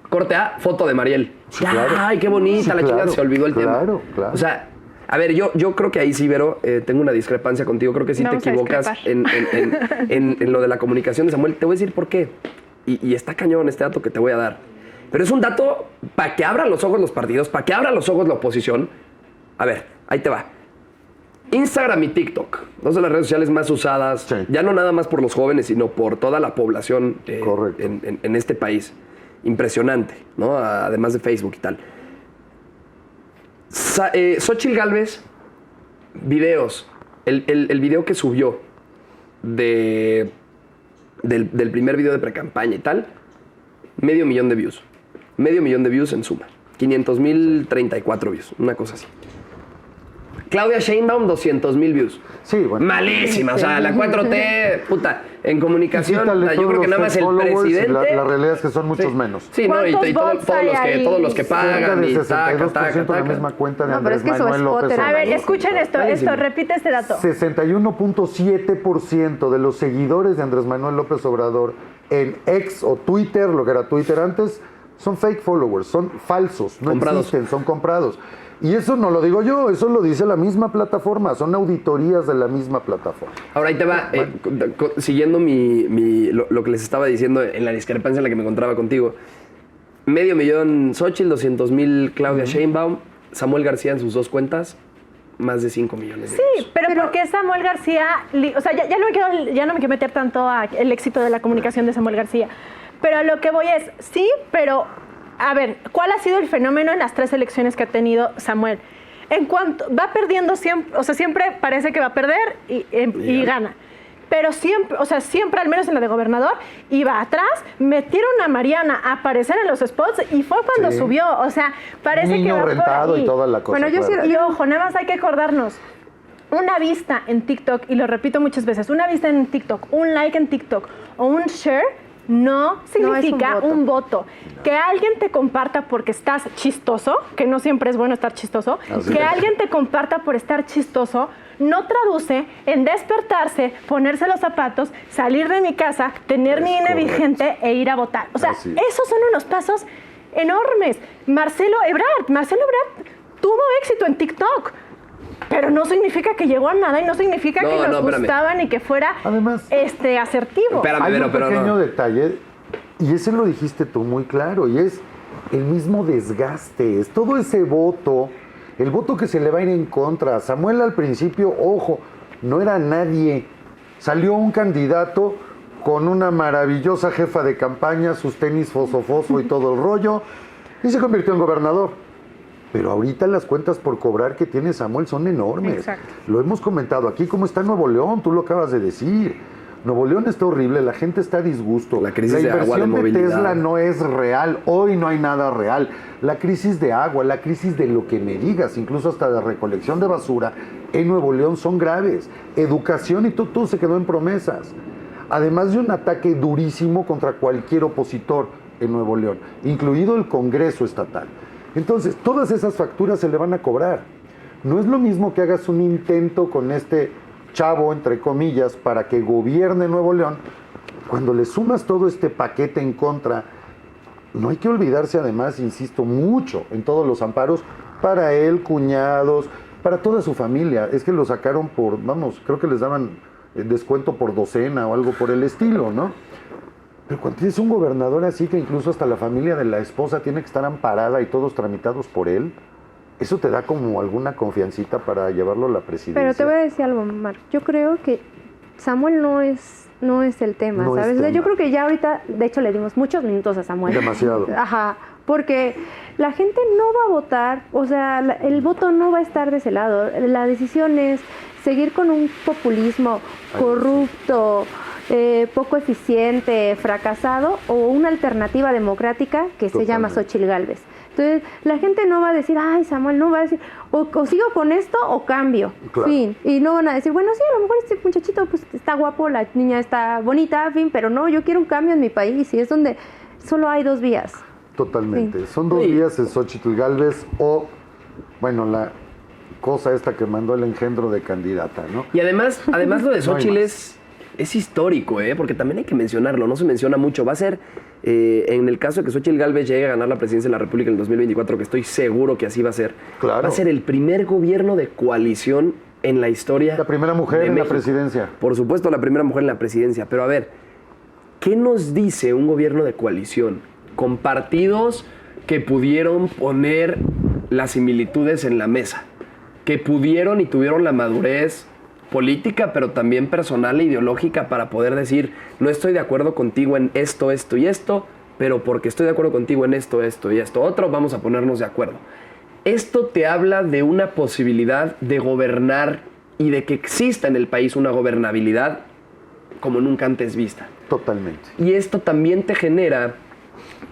Corte A, foto de Mariel. Sí, claro. Ay, qué bonita, Sí, la chingada, claro, se olvidó el tema. claro, claro. O sea, a ver, yo creo que ahí sí, Vero, tengo una discrepancia contigo. Creo que sí Vamos te a equivocas discrepar. en lo de la comunicación de Samuel. Te voy a decir por qué. Y está cañón este dato que te voy a dar. Pero es un dato para que abran los ojos los partidos, para que abran los ojos la oposición. A ver, ahí te va. Instagram y TikTok, dos de las redes sociales más usadas, Sí. ya no nada más por los jóvenes, sino por toda la población Correcto. en este país. Impresionante, ¿no? Además de Facebook y tal. Xóchitl Gálvez, videos. El video que subió del primer video de precampaña y tal, 500,000 de views. 500,000 de views en suma. 500,034 views, una cosa así. Claudia Sheinbaum, 200,000 views. Sí, bueno. Malísima, o sea, la 4T, puta, en comunicación, Quítale yo todos creo que los nada más el followers y presidente. La realidad es que son muchos menos. Sí, no, y ¿Cuántos bots hay ahí? todos los que Cerca pagan de y 62% taca, de la taca. misma cuenta de No, pero Andrés es que su Manuel spot López era- a ver, Obrador. escuchen esto, repite este dato. 61.7% de los seguidores de Andrés Manuel López Obrador en X o Twitter, lo que era Twitter antes, son fake followers, son falsos, no Comprados. existen, son comprados. Y eso no lo digo yo, eso lo dice la misma plataforma, son auditorías de la misma plataforma. Ahora ahí te va, siguiendo lo que les estaba diciendo en la discrepancia en la que me encontraba contigo. 500,000 Xóchitl, 200,000 Claudia Sheinbaum, Samuel García en sus dos cuentas, más de 5 millones de Sí, views. pero ¿por qué Samuel García? O sea, ya no me quiero meter tanto a el éxito de la comunicación de Samuel García. Pero a lo que voy es, sí, pero a ver, ¿cuál ha sido el fenómeno en las 3 elecciones que ha tenido Samuel? En cuanto va perdiendo siempre, o sea, siempre parece que va a perder y gana. Pero siempre, o sea, siempre, al menos en la de gobernador, iba atrás, metieron a Mariana a aparecer en los spots y fue cuando Sí. subió. O sea, parece Niño que va rentado por ahí. y toda la cosa. Bueno, yo claro. Y ojo, nada más hay que acordarnos. Una vista en TikTok, y lo repito muchas veces, una vista en TikTok, un like en TikTok o un share no significa un voto. un voto. Que alguien te comparta porque estás chistoso, que no siempre es bueno estar chistoso, Así que es. alguien te comparta por estar chistoso, no traduce en despertarse, ponerse los zapatos, salir de mi casa, tener mi INE correcto. vigente e ir a votar. O sea, Así es. esos son unos pasos enormes. Marcelo Ebrard tuvo éxito en TikTok, pero no significa que llegó a nada y no significa que nos espérame. gustaba ni que fuera Además- asertivo. Espérame, Hay Vero, un pero pequeño no. detalle, y ese lo dijiste tú muy claro, y es el mismo desgaste, es todo ese voto, el voto que se le va a ir en contra. Samuel al principio, ojo, no era nadie. Salió un candidato con una maravillosa jefa de campaña, sus tenis fosofosfo y todo el rollo, y se convirtió en gobernador. Pero ahorita las cuentas por cobrar que tiene Samuel son enormes. Exacto. Lo hemos comentado aquí, ¿cómo está Nuevo León? Tú lo acabas de decir. Nuevo León está horrible, la gente está a disgusto. La crisis de agua, de inversión de movilidad. Tesla no es real, hoy no hay nada real. La crisis de agua, la crisis de lo que me digas, incluso hasta la recolección de basura en Nuevo León son graves. Educación y todo se quedó en promesas. Además de un ataque durísimo contra cualquier opositor en Nuevo León, incluido el Congreso estatal. Entonces, todas esas facturas se le van a cobrar. No es lo mismo que hagas un intento con este chavo, entre comillas, para que gobierne Nuevo León, cuando le sumas todo este paquete en contra. No hay que olvidarse además, insisto, mucho en todos los amparos para él, cuñados, para toda su familia. Es que lo sacaron por, vamos, creo que les daban descuento por docena o algo por el estilo, ¿no? Pero cuando tienes un gobernador así, que incluso hasta la familia de la esposa tiene que estar amparada y todos tramitados por él, eso te da como alguna confiancita para llevarlo a la presidencia. Pero te voy a decir algo, Mar. Yo creo que Samuel no es el tema, No es ¿sabes? O sea, tema. yo creo que ya ahorita, de hecho, le dimos muchos minutos a Samuel. Demasiado. Ajá, porque la gente no va a votar, o sea, el voto no va a estar de ese lado. La decisión es seguir con un populismo corrupto, poco eficiente, fracasado, o una alternativa democrática que se llama Xóchitl Gálvez. Entonces, la gente no va a decir, ay, Samuel, no va a decir, o sigo con esto o cambio. Claro. Fin. Y no van a decir, bueno, sí, a lo mejor este muchachito pues está guapo, la niña está bonita, fin, pero no, yo quiero un cambio en mi país. Y es donde solo hay dos vías. Totalmente. Sí. Son dos vías, es Xóchitl Gálvez o, bueno, la cosa esta que mandó el engendro de candidata, ¿no? Y además lo de Xóchitl No hay más. es histórico, porque también hay que mencionarlo, no se menciona mucho. Va a ser, en el caso de que Xóchitl Gálvez llegue a ganar la presidencia de la República en el 2024, que estoy seguro que así va a ser, Claro. va a ser el primer gobierno de coalición en la historia. La primera mujer de en la México. presidencia. Por supuesto, la primera mujer en la presidencia. Pero a ver, ¿qué nos dice un gobierno de coalición con partidos que pudieron poner las similitudes en la mesa? Que pudieron y tuvieron la madurez política, pero también personal e ideológica para poder decir, no estoy de acuerdo contigo en esto, esto y esto, pero porque estoy de acuerdo contigo en esto, esto y esto otro, vamos a ponernos de acuerdo. Esto te habla de una posibilidad de gobernar y de que exista en el país una gobernabilidad como nunca antes vista. Totalmente. Y esto también te genera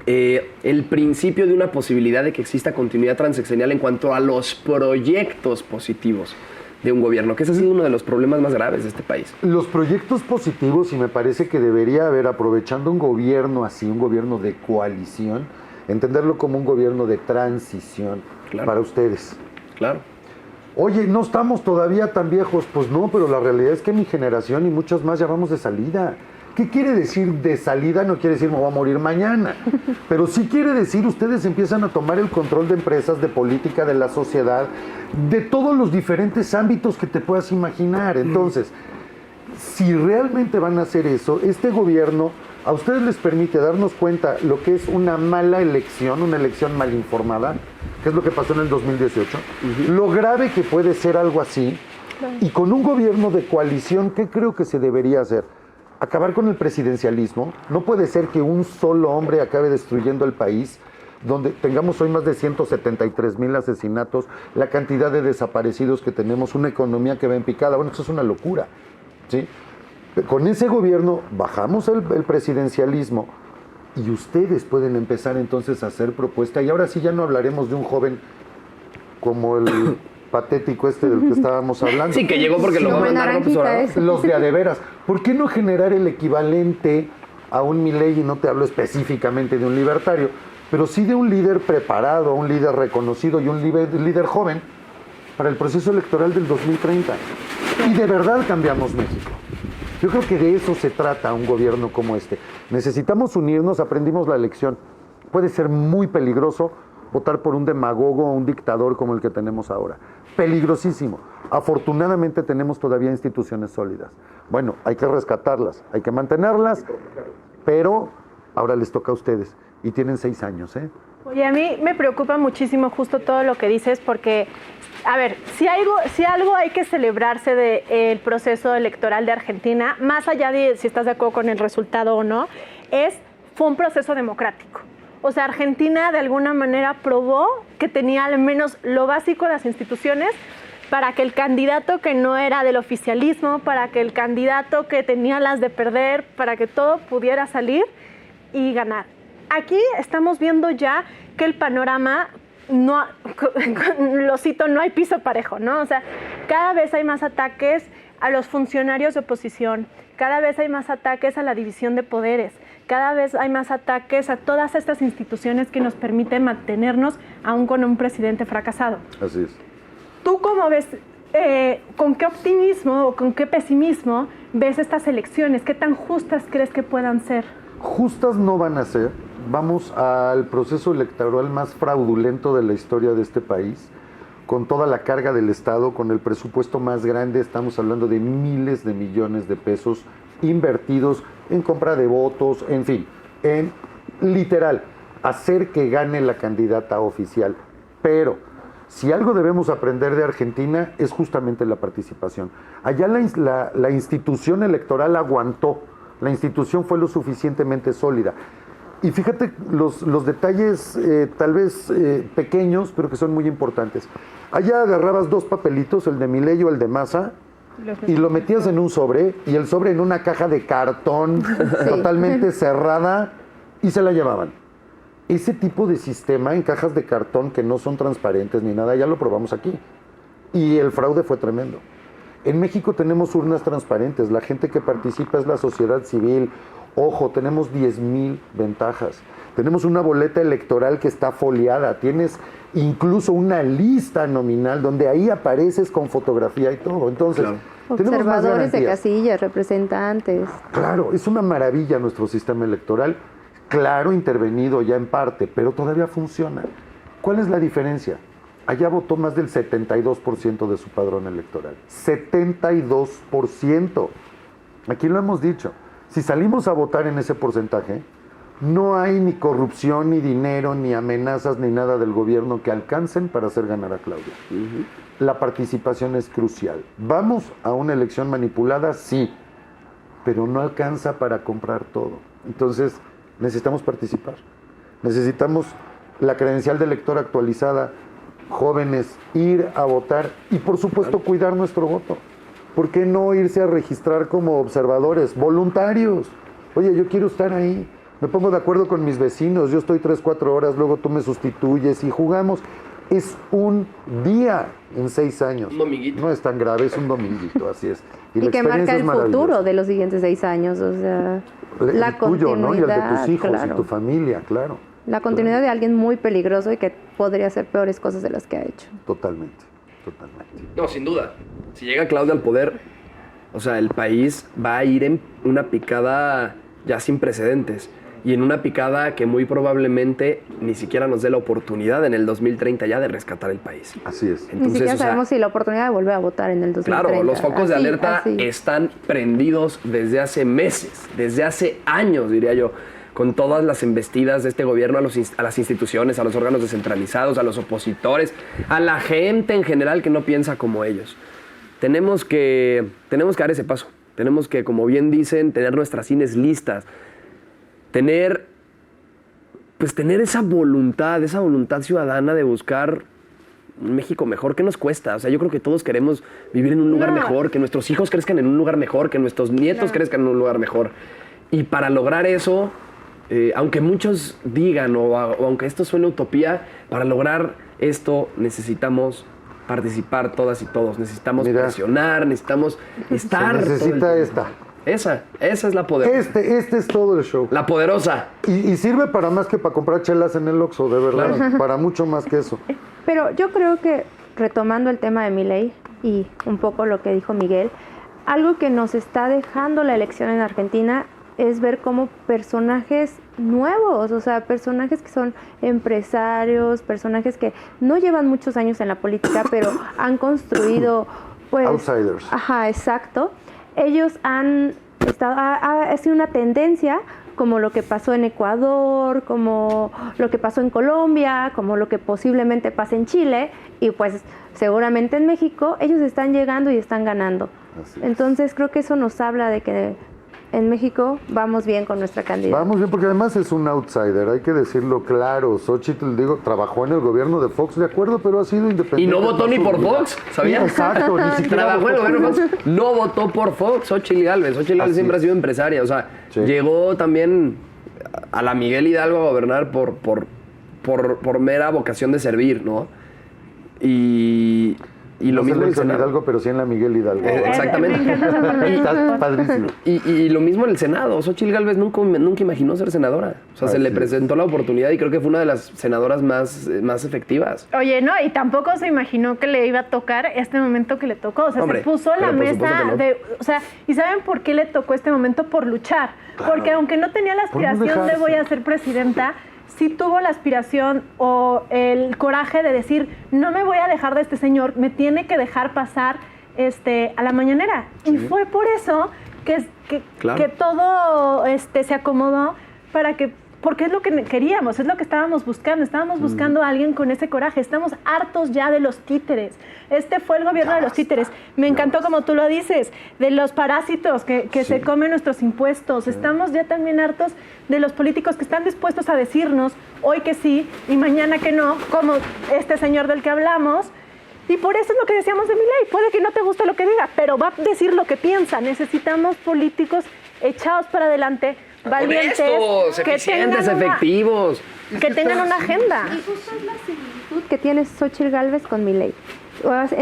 el principio de una posibilidad de que exista continuidad transeccional en cuanto a los proyectos positivos de un gobierno, que ese ha sido uno de los problemas más graves de este país. Los proyectos positivos, y me parece que debería haber, aprovechando un gobierno así, un gobierno de coalición, entenderlo como un gobierno de transición para ustedes. Claro. Oye, no estamos todavía tan viejos. Pues no, pero la realidad es que mi generación y muchos más ya vamos de salida. ¿Qué quiere decir de salida? No quiere decir me voy a morir mañana, pero sí quiere decir ustedes empiezan a tomar el control de empresas, de política, de la sociedad, de todos los diferentes ámbitos que te puedas imaginar. Entonces, si realmente van a hacer eso, este gobierno a ustedes les permite darnos cuenta lo que es una mala elección, una elección mal informada, que es lo que pasó en el 2018, lo grave que puede ser algo así, y con un gobierno de coalición, ¿qué creo que se debería hacer? Acabar con el presidencialismo. No puede ser que un solo hombre acabe destruyendo el país, donde tengamos hoy más de 173,000 asesinatos, la cantidad de desaparecidos que tenemos, una economía que va en picada. Bueno, eso es una locura, ¿sí? Con ese gobierno bajamos el presidencialismo y ustedes pueden empezar entonces a hacer propuesta. Y ahora sí ya no hablaremos de un joven como el patético este del que estábamos hablando. Sí, que llegó porque lo va a mandar López Obrador. Los de adeveras. ¿Por qué no generar el equivalente a un Milei? Y no te hablo específicamente de un libertario, pero sí de un líder preparado, un líder reconocido y un líder joven para el proceso electoral del 2030. Y de verdad cambiamos México. Yo creo que de eso se trata un gobierno como este. Necesitamos unirnos, aprendimos la lección. Puede ser muy peligroso votar por un demagogo o un dictador como el que tenemos ahora. Peligrosísimo. Afortunadamente tenemos todavía instituciones sólidas. Bueno, hay que rescatarlas, hay que mantenerlas, pero ahora les toca a ustedes. Y tienen 6 años, ¿eh? Oye, a mí me preocupa muchísimo justo todo lo que dices porque, a ver, si algo hay que celebrarse del proceso electoral de Argentina, más allá de si estás de acuerdo con el resultado o no, fue un proceso democrático. O sea, Argentina de alguna manera probó que tenía al menos lo básico de las instituciones para que el candidato que no era del oficialismo, para que el candidato que tenía las de perder, para que todo pudiera salir y ganar. Aquí estamos viendo ya que el panorama, no, lo cito, no hay piso parejo, ¿no? O sea, cada vez hay más ataques a los funcionarios de oposición, cada vez hay más ataques a la división de poderes, cada vez hay más ataques a todas estas instituciones que nos permiten mantenernos aún con un presidente fracasado. Así es. ¿Tú cómo ves, con qué optimismo o con qué pesimismo ves estas elecciones? ¿Qué tan justas crees que puedan ser? Justas no van a ser. Vamos al proceso electoral más fraudulento de la historia de este país, con toda la carga del Estado, con el presupuesto más grande. Estamos hablando de miles de millones de pesos invertidos en compra de votos, en fin, en literal, hacer que gane la candidata oficial. Pero si algo debemos aprender de Argentina es justamente la participación. Allá la institución electoral aguantó, la institución fue lo suficientemente sólida. Y fíjate los detalles tal vez pequeños, pero que son muy importantes. Allá agarrabas dos papelitos, el de Milei o el de Massa, y lo metías en un sobre, y el sobre en una caja de cartón totalmente cerrada, y se la llevaban. Ese tipo de sistema en cajas de cartón que no son transparentes ni nada, ya lo probamos aquí. Y el fraude fue tremendo. En México tenemos urnas transparentes, la gente que participa es la sociedad civil. Ojo, tenemos 10,000 ventajas. Tenemos una boleta electoral que está foliada, tienes incluso una lista nominal donde ahí apareces con fotografía y todo. Entonces, tenemos más observadores de garantías. casillas, representantes. Claro, es una maravilla nuestro sistema electoral. Claro, intervenido ya en parte, pero todavía funciona. ¿Cuál es la diferencia? Allá votó más del 72% de su padrón electoral. 72%. Aquí lo hemos dicho. Si salimos a votar en ese porcentaje, no hay ni corrupción, ni dinero, ni amenazas, ni nada del gobierno que alcancen para hacer ganar a Claudia. La participación es crucial. ¿Vamos a una elección manipulada? Sí, pero no alcanza para comprar todo. Entonces, necesitamos participar. Necesitamos la credencial de elector actualizada, jóvenes, ir a votar y, por supuesto, cuidar nuestro voto. ¿Por qué no irse a registrar como observadores, voluntarios? Oye, yo quiero estar ahí, me pongo de acuerdo con mis vecinos, yo estoy 3-4 horas, luego tú me sustituyes y jugamos. Es un día en 6 años. Un dominguito. No es tan grave, es un dominguito, así es. Y que marca el futuro de los siguientes 6 años, o sea, el tuyo, ¿no? Y el de tus hijos, claro. y tu familia, claro. La continuidad de alguien muy peligroso y que podría hacer peores cosas de las que ha hecho. Totalmente, totalmente. No, sin duda. Si llega Claudia al poder, o sea, el país va a ir en una picada ya sin precedentes. Y en una picada que muy probablemente ni siquiera nos dé la oportunidad en el 2030 ya de rescatar el país. Así es. Ni siquiera sabemos si la oportunidad de volver a votar en el 2030. Claro, los focos de alerta así. están prendidos desde hace meses, desde hace años, diría yo, con todas las embestidas de este gobierno a las instituciones, a los órganos descentralizados, a los opositores, a la gente en general que no piensa como ellos. Tenemos que dar ese paso. Tenemos que, como bien dicen, tener nuestras INEs listas. Tener esa voluntad ciudadana de buscar un México mejor. ¿Qué nos cuesta? O sea, yo creo que todos queremos vivir en un lugar mejor, que nuestros hijos crezcan en un lugar mejor, que nuestros nietos crezcan en un lugar mejor. Y para lograr eso, aunque muchos digan o aunque esto suene utopía, para lograr esto necesitamos participar todas y todos. Necesitamos presionar, necesitamos estar. Se necesita esta. Esa es la poderosa. Este es todo el show. La poderosa. Y sirve para más que para comprar chelas en el Oxxo, de verdad. Claro. Para mucho más que eso. Pero yo creo que, retomando el tema de Milei y un poco lo que dijo Miguel, algo que nos está dejando la elección en Argentina es ver cómo personajes nuevos, o sea, personajes que son empresarios, personajes que no llevan muchos años en la política, pero han construido, pues... Outsiders. Ajá, exacto. Ellos han estado, ha sido una tendencia, como lo que pasó en Ecuador, como lo que pasó en Colombia, como lo que posiblemente pase en Chile, y pues seguramente en México, ellos están llegando y están ganando. Entonces creo que eso nos habla de que en México vamos bien con nuestra candidata. Vamos bien, porque además es un outsider, hay que decirlo claro. Xochitl, trabajó en el gobierno de Fox, de acuerdo, pero ha sido independiente. Y no votó ni por Fox, ¿sabías? Exacto, ni siquiera Trabajó en el votó gobierno por de Fox. No votó por Fox, Xochitl Gálvez. Xochitl Gálvez siempre ha sido empresaria, o sea, Sí. llegó también a la Miguel Hidalgo a gobernar por mera vocación de servir, ¿no? Y lo No mismo sé en en el Senado. Hidalgo, pero sí en la Miguel Hidalgo. Exactamente. Me encanta esa parte. Está padrísimo. Y lo mismo en el Senado. Xochitl Gálvez nunca imaginó ser senadora. O sea, se Así le es. presentó la oportunidad y creo que fue una de las senadoras más efectivas. Oye, no, y tampoco se imaginó que le iba a tocar este momento que le tocó. O sea, Hombre, se puso en la pero por supuesto mesa que no. de... O sea, ¿y saben por qué le tocó este momento? Por luchar. Claro. Porque aunque no tenía la Por no aspiración de dejarse. voy a ser presidenta, sí tuvo la aspiración o el coraje de decir, no me voy a dejar de este señor, me tiene que dejar pasar a la mañanera. Y fue por eso Claro. que todo se acomodó porque es lo que queríamos, es lo que estábamos buscando. Estábamos buscando a alguien con ese coraje. Estamos hartos ya de los títeres. Este fue el gobierno de los títeres. Me encantó, como tú lo dices, de los parásitos que se comen nuestros impuestos. Estamos ya también hartos de los políticos que están dispuestos a decirnos hoy que sí y mañana que no, como este señor del que hablamos. Y por eso es lo que decíamos de Milei. Puede que no te guste lo que diga, pero va a decir lo que piensa. Necesitamos políticos echados para adelante, valientes, Honestos, eficientes, efectivos. que tengan una agenda. Y justo es la similitud que tiene Xochitl Gálvez con Milei.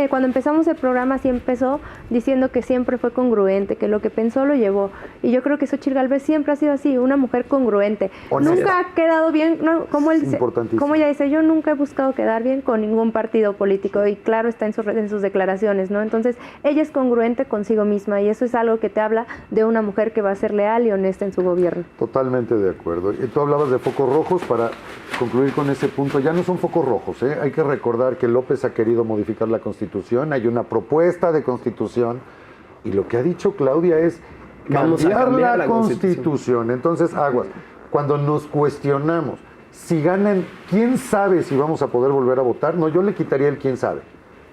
Cuando empezamos el programa, sí empezó diciendo que siempre fue congruente, que lo que pensó lo llevó. Y yo creo que Xochitl Gálvez siempre ha sido así, una mujer congruente. Honesta. Nunca ha quedado bien, no, como Importantísimo. ella dice, yo nunca he buscado quedar bien con ningún partido político. Y claro, está en sus declaraciones, ¿no? Entonces, ella es congruente consigo misma y eso es algo que te habla de una mujer que va a ser leal y honesta en su gobierno. Totalmente de acuerdo. Y tú hablabas de focos rojos, para concluir con ese punto. Ya no son focos rojos, ¿eh? Hay que recordar que López ha querido modificar la Constitución, hay una propuesta de Constitución, y lo que ha dicho Claudia es Vamos a cambiar la Constitución. Entonces, aguas. Cuando nos cuestionamos si ganan, ¿quién sabe si vamos a poder volver a votar? No, yo le quitaría el quién sabe.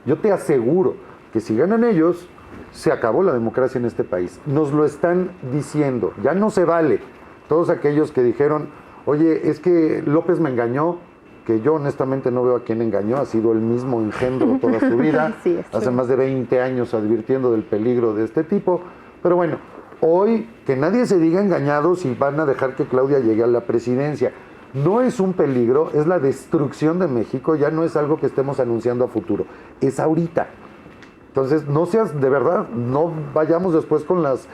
Yo te aseguro que si ganan ellos, se acabó la democracia en este país. Nos lo están diciendo. Ya no se vale. Todos aquellos que dijeron, oye, es que López me engañó, que yo honestamente no veo a quién engañó, ha sido el mismo engendro toda su vida, Sí, es hace true. más de 20 años advirtiendo del peligro de este tipo, pero bueno, hoy que nadie se diga engañado si van a dejar que Claudia llegue a la presidencia. No es un peligro, es la destrucción de México, ya no es algo que estemos anunciando a futuro, es ahorita. Entonces, no seas, de verdad, no vayamos después con las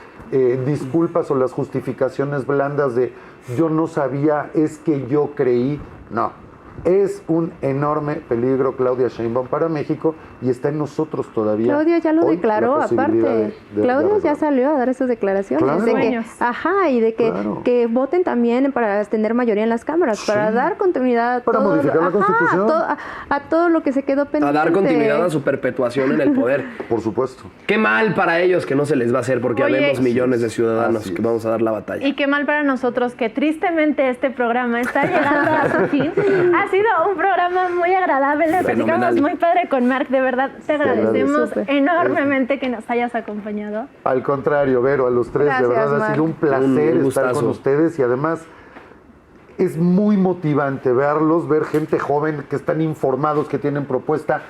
disculpas o las justificaciones blandas de yo no sabía, es que yo creí. No, es un enorme peligro Claudia Sheinbaum para México y está en nosotros todavía. Claudia ya lo hoy declaró, la posibilidad aparte. de Claudia ya arreglarlo. salió a dar esas declaraciones. Claro. De que, Sueños. y de que, Claro. que voten también para tener mayoría en las cámaras, Sí. para dar continuidad a Para todo, modificar la Constitución. a todo lo que se quedó pendiente. A dar continuidad a su perpetuación en el poder. Por supuesto. Qué mal para ellos que no se les va a hacer porque Oye, habemos millones de ciudadanos así que es. vamos a dar la batalla. Y qué mal para nosotros que tristemente este programa está llegando a su fin. Ha sido un programa muy agradable, le platicamos Fenomenal. muy padre con Marc, de verdad te agradecemos Súper. enormemente que nos hayas acompañado. Al contrario, Vero, a los tres, Gracias, de verdad ha Marc. sido un placer Un estar gustazo. con ustedes y además es muy motivante verlos, ver gente joven que están informados, que tienen propuesta.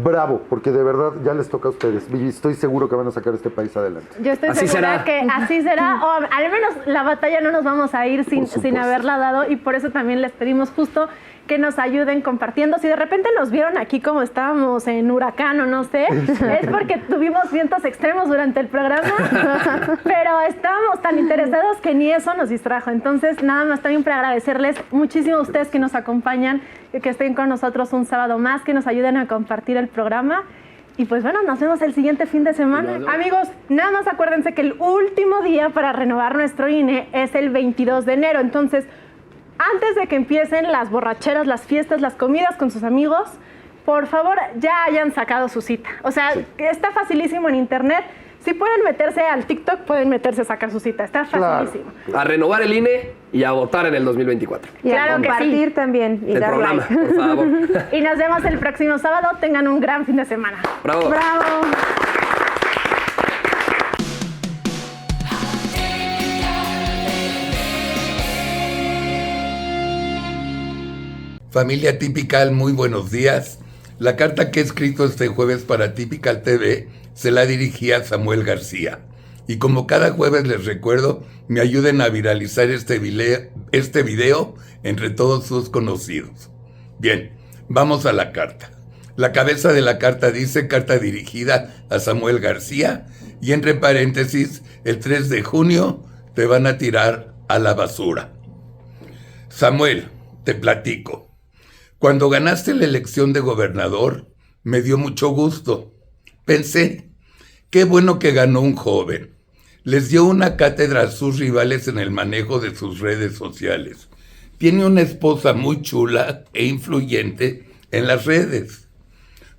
Bravo, porque de verdad ya les toca a ustedes y estoy seguro que van a sacar este país adelante. Yo estoy Así segura será. que así será, o al menos la batalla no nos vamos a ir sin supuesto. haberla dado y por eso también les pedimos justo que nos ayuden compartiendo. Si de repente nos vieron aquí como estábamos en huracán o no sé, es porque tuvimos vientos extremos durante el programa, pero estábamos tan interesados que ni eso nos distrajo. Entonces, nada más también para agradecerles muchísimo a ustedes que nos acompañan, que estén con nosotros un sábado más, que nos ayuden a compartir el programa. Y pues bueno, nos vemos el siguiente fin de semana. Amigos, nada más acuérdense que el último día para renovar nuestro INE es el 22 de enero. Entonces, antes de que empiecen las borracheras, las fiestas, las comidas con sus amigos, por favor, ya hayan sacado su cita. O sea, que está facilísimo en internet. Si pueden meterse al TikTok, pueden meterse a sacar su cita. Está Claro. facilísimo. A renovar el INE y a votar en el 2024. Y Claro a que compartir sí. también y El dar programa, like. por favor. Y nos vemos el próximo sábado. Tengan un gran fin de semana. Bravo. ¡Bravo! Familia Typical, muy buenos días. La carta que he escrito este jueves para Typical TV se la dirigí a Samuel García. Y como cada jueves les recuerdo, me ayuden a viralizar este video entre todos sus conocidos. Bien, vamos a la carta. La cabeza de la carta dice: carta dirigida a Samuel García, y entre paréntesis, el 3 de junio te van a tirar a la basura. Samuel, te platico. Cuando ganaste la elección de gobernador, me dio mucho gusto. Pensé, qué bueno que ganó un joven. Les dio una cátedra a sus rivales en el manejo de sus redes sociales. Tiene una esposa muy chula e influyente en las redes.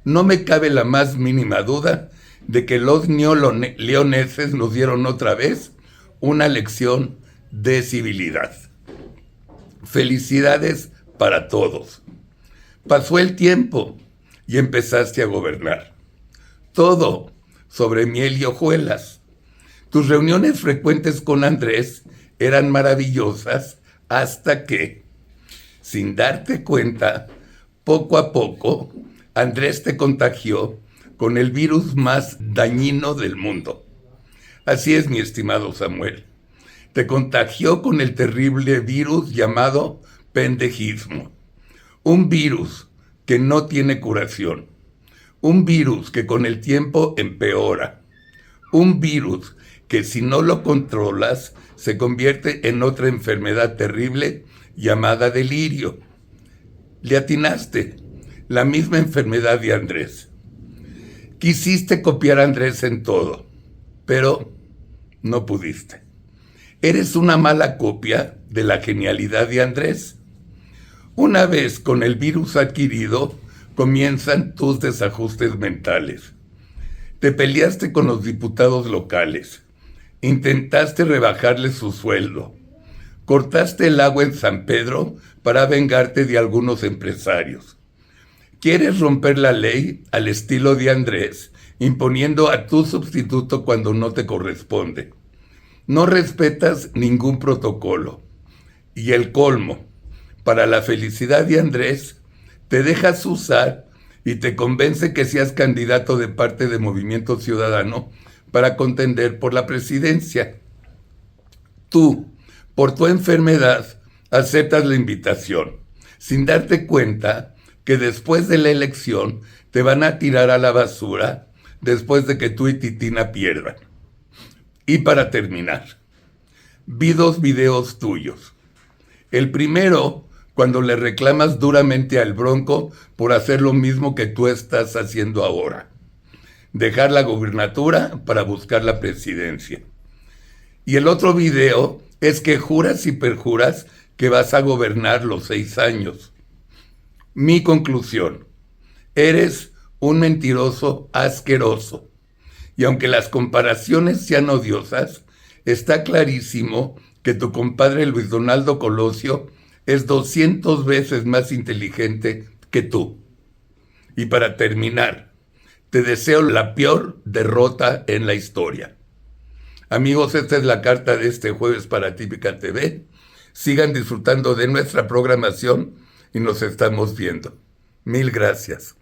No me cabe la más mínima duda de que los neoleoneses nos dieron otra vez una lección de civilidad. Felicidades para todos. Pasó el tiempo y empezaste a gobernar. Todo sobre miel y hojuelas. Tus reuniones frecuentes con Andrés eran maravillosas hasta que, sin darte cuenta, poco a poco, Andrés te contagió con el virus más dañino del mundo. Así es, mi estimado Samuel. Te contagió con el terrible virus llamado pendejismo. Un virus que no tiene curación. Un virus que con el tiempo empeora. Un virus que si no lo controlas se convierte en otra enfermedad terrible llamada delirio. Le atinaste, la misma enfermedad de Andrés. Quisiste copiar a Andrés en todo, pero no pudiste. Eres una mala copia de la genialidad de Andrés. Una vez con el virus adquirido, comienzan tus desajustes mentales. Te peleaste con los diputados locales. Intentaste rebajarles su sueldo. Cortaste el agua en San Pedro para vengarte de algunos empresarios. Quieres romper la ley al estilo de Andrés, imponiendo a tu sustituto cuando no te corresponde. No respetas ningún protocolo. Y el colmo, para la felicidad de Andrés, te dejas usar y te convence que seas candidato de parte de Movimiento Ciudadano para contender por la presidencia. Tú, por tu enfermedad, aceptas la invitación, sin darte cuenta que después de la elección te van a tirar a la basura después de que tú y Titina pierdan. Y para terminar, vi 2 videos tuyos. El primero, cuando le reclamas duramente al Bronco por hacer lo mismo que tú estás haciendo ahora. Dejar la gobernatura para buscar la presidencia. Y el otro video es que juras y perjuras que vas a gobernar los 6 años. Mi conclusión, eres un mentiroso asqueroso. Y aunque las comparaciones sean odiosas, está clarísimo que tu compadre Luis Donaldo Colosio es 200 veces más inteligente que tú. Y para terminar, te deseo la peor derrota en la historia. Amigos, esta es la carta de este jueves para Typical TV. Sigan disfrutando de nuestra programación y nos estamos viendo. Mil gracias.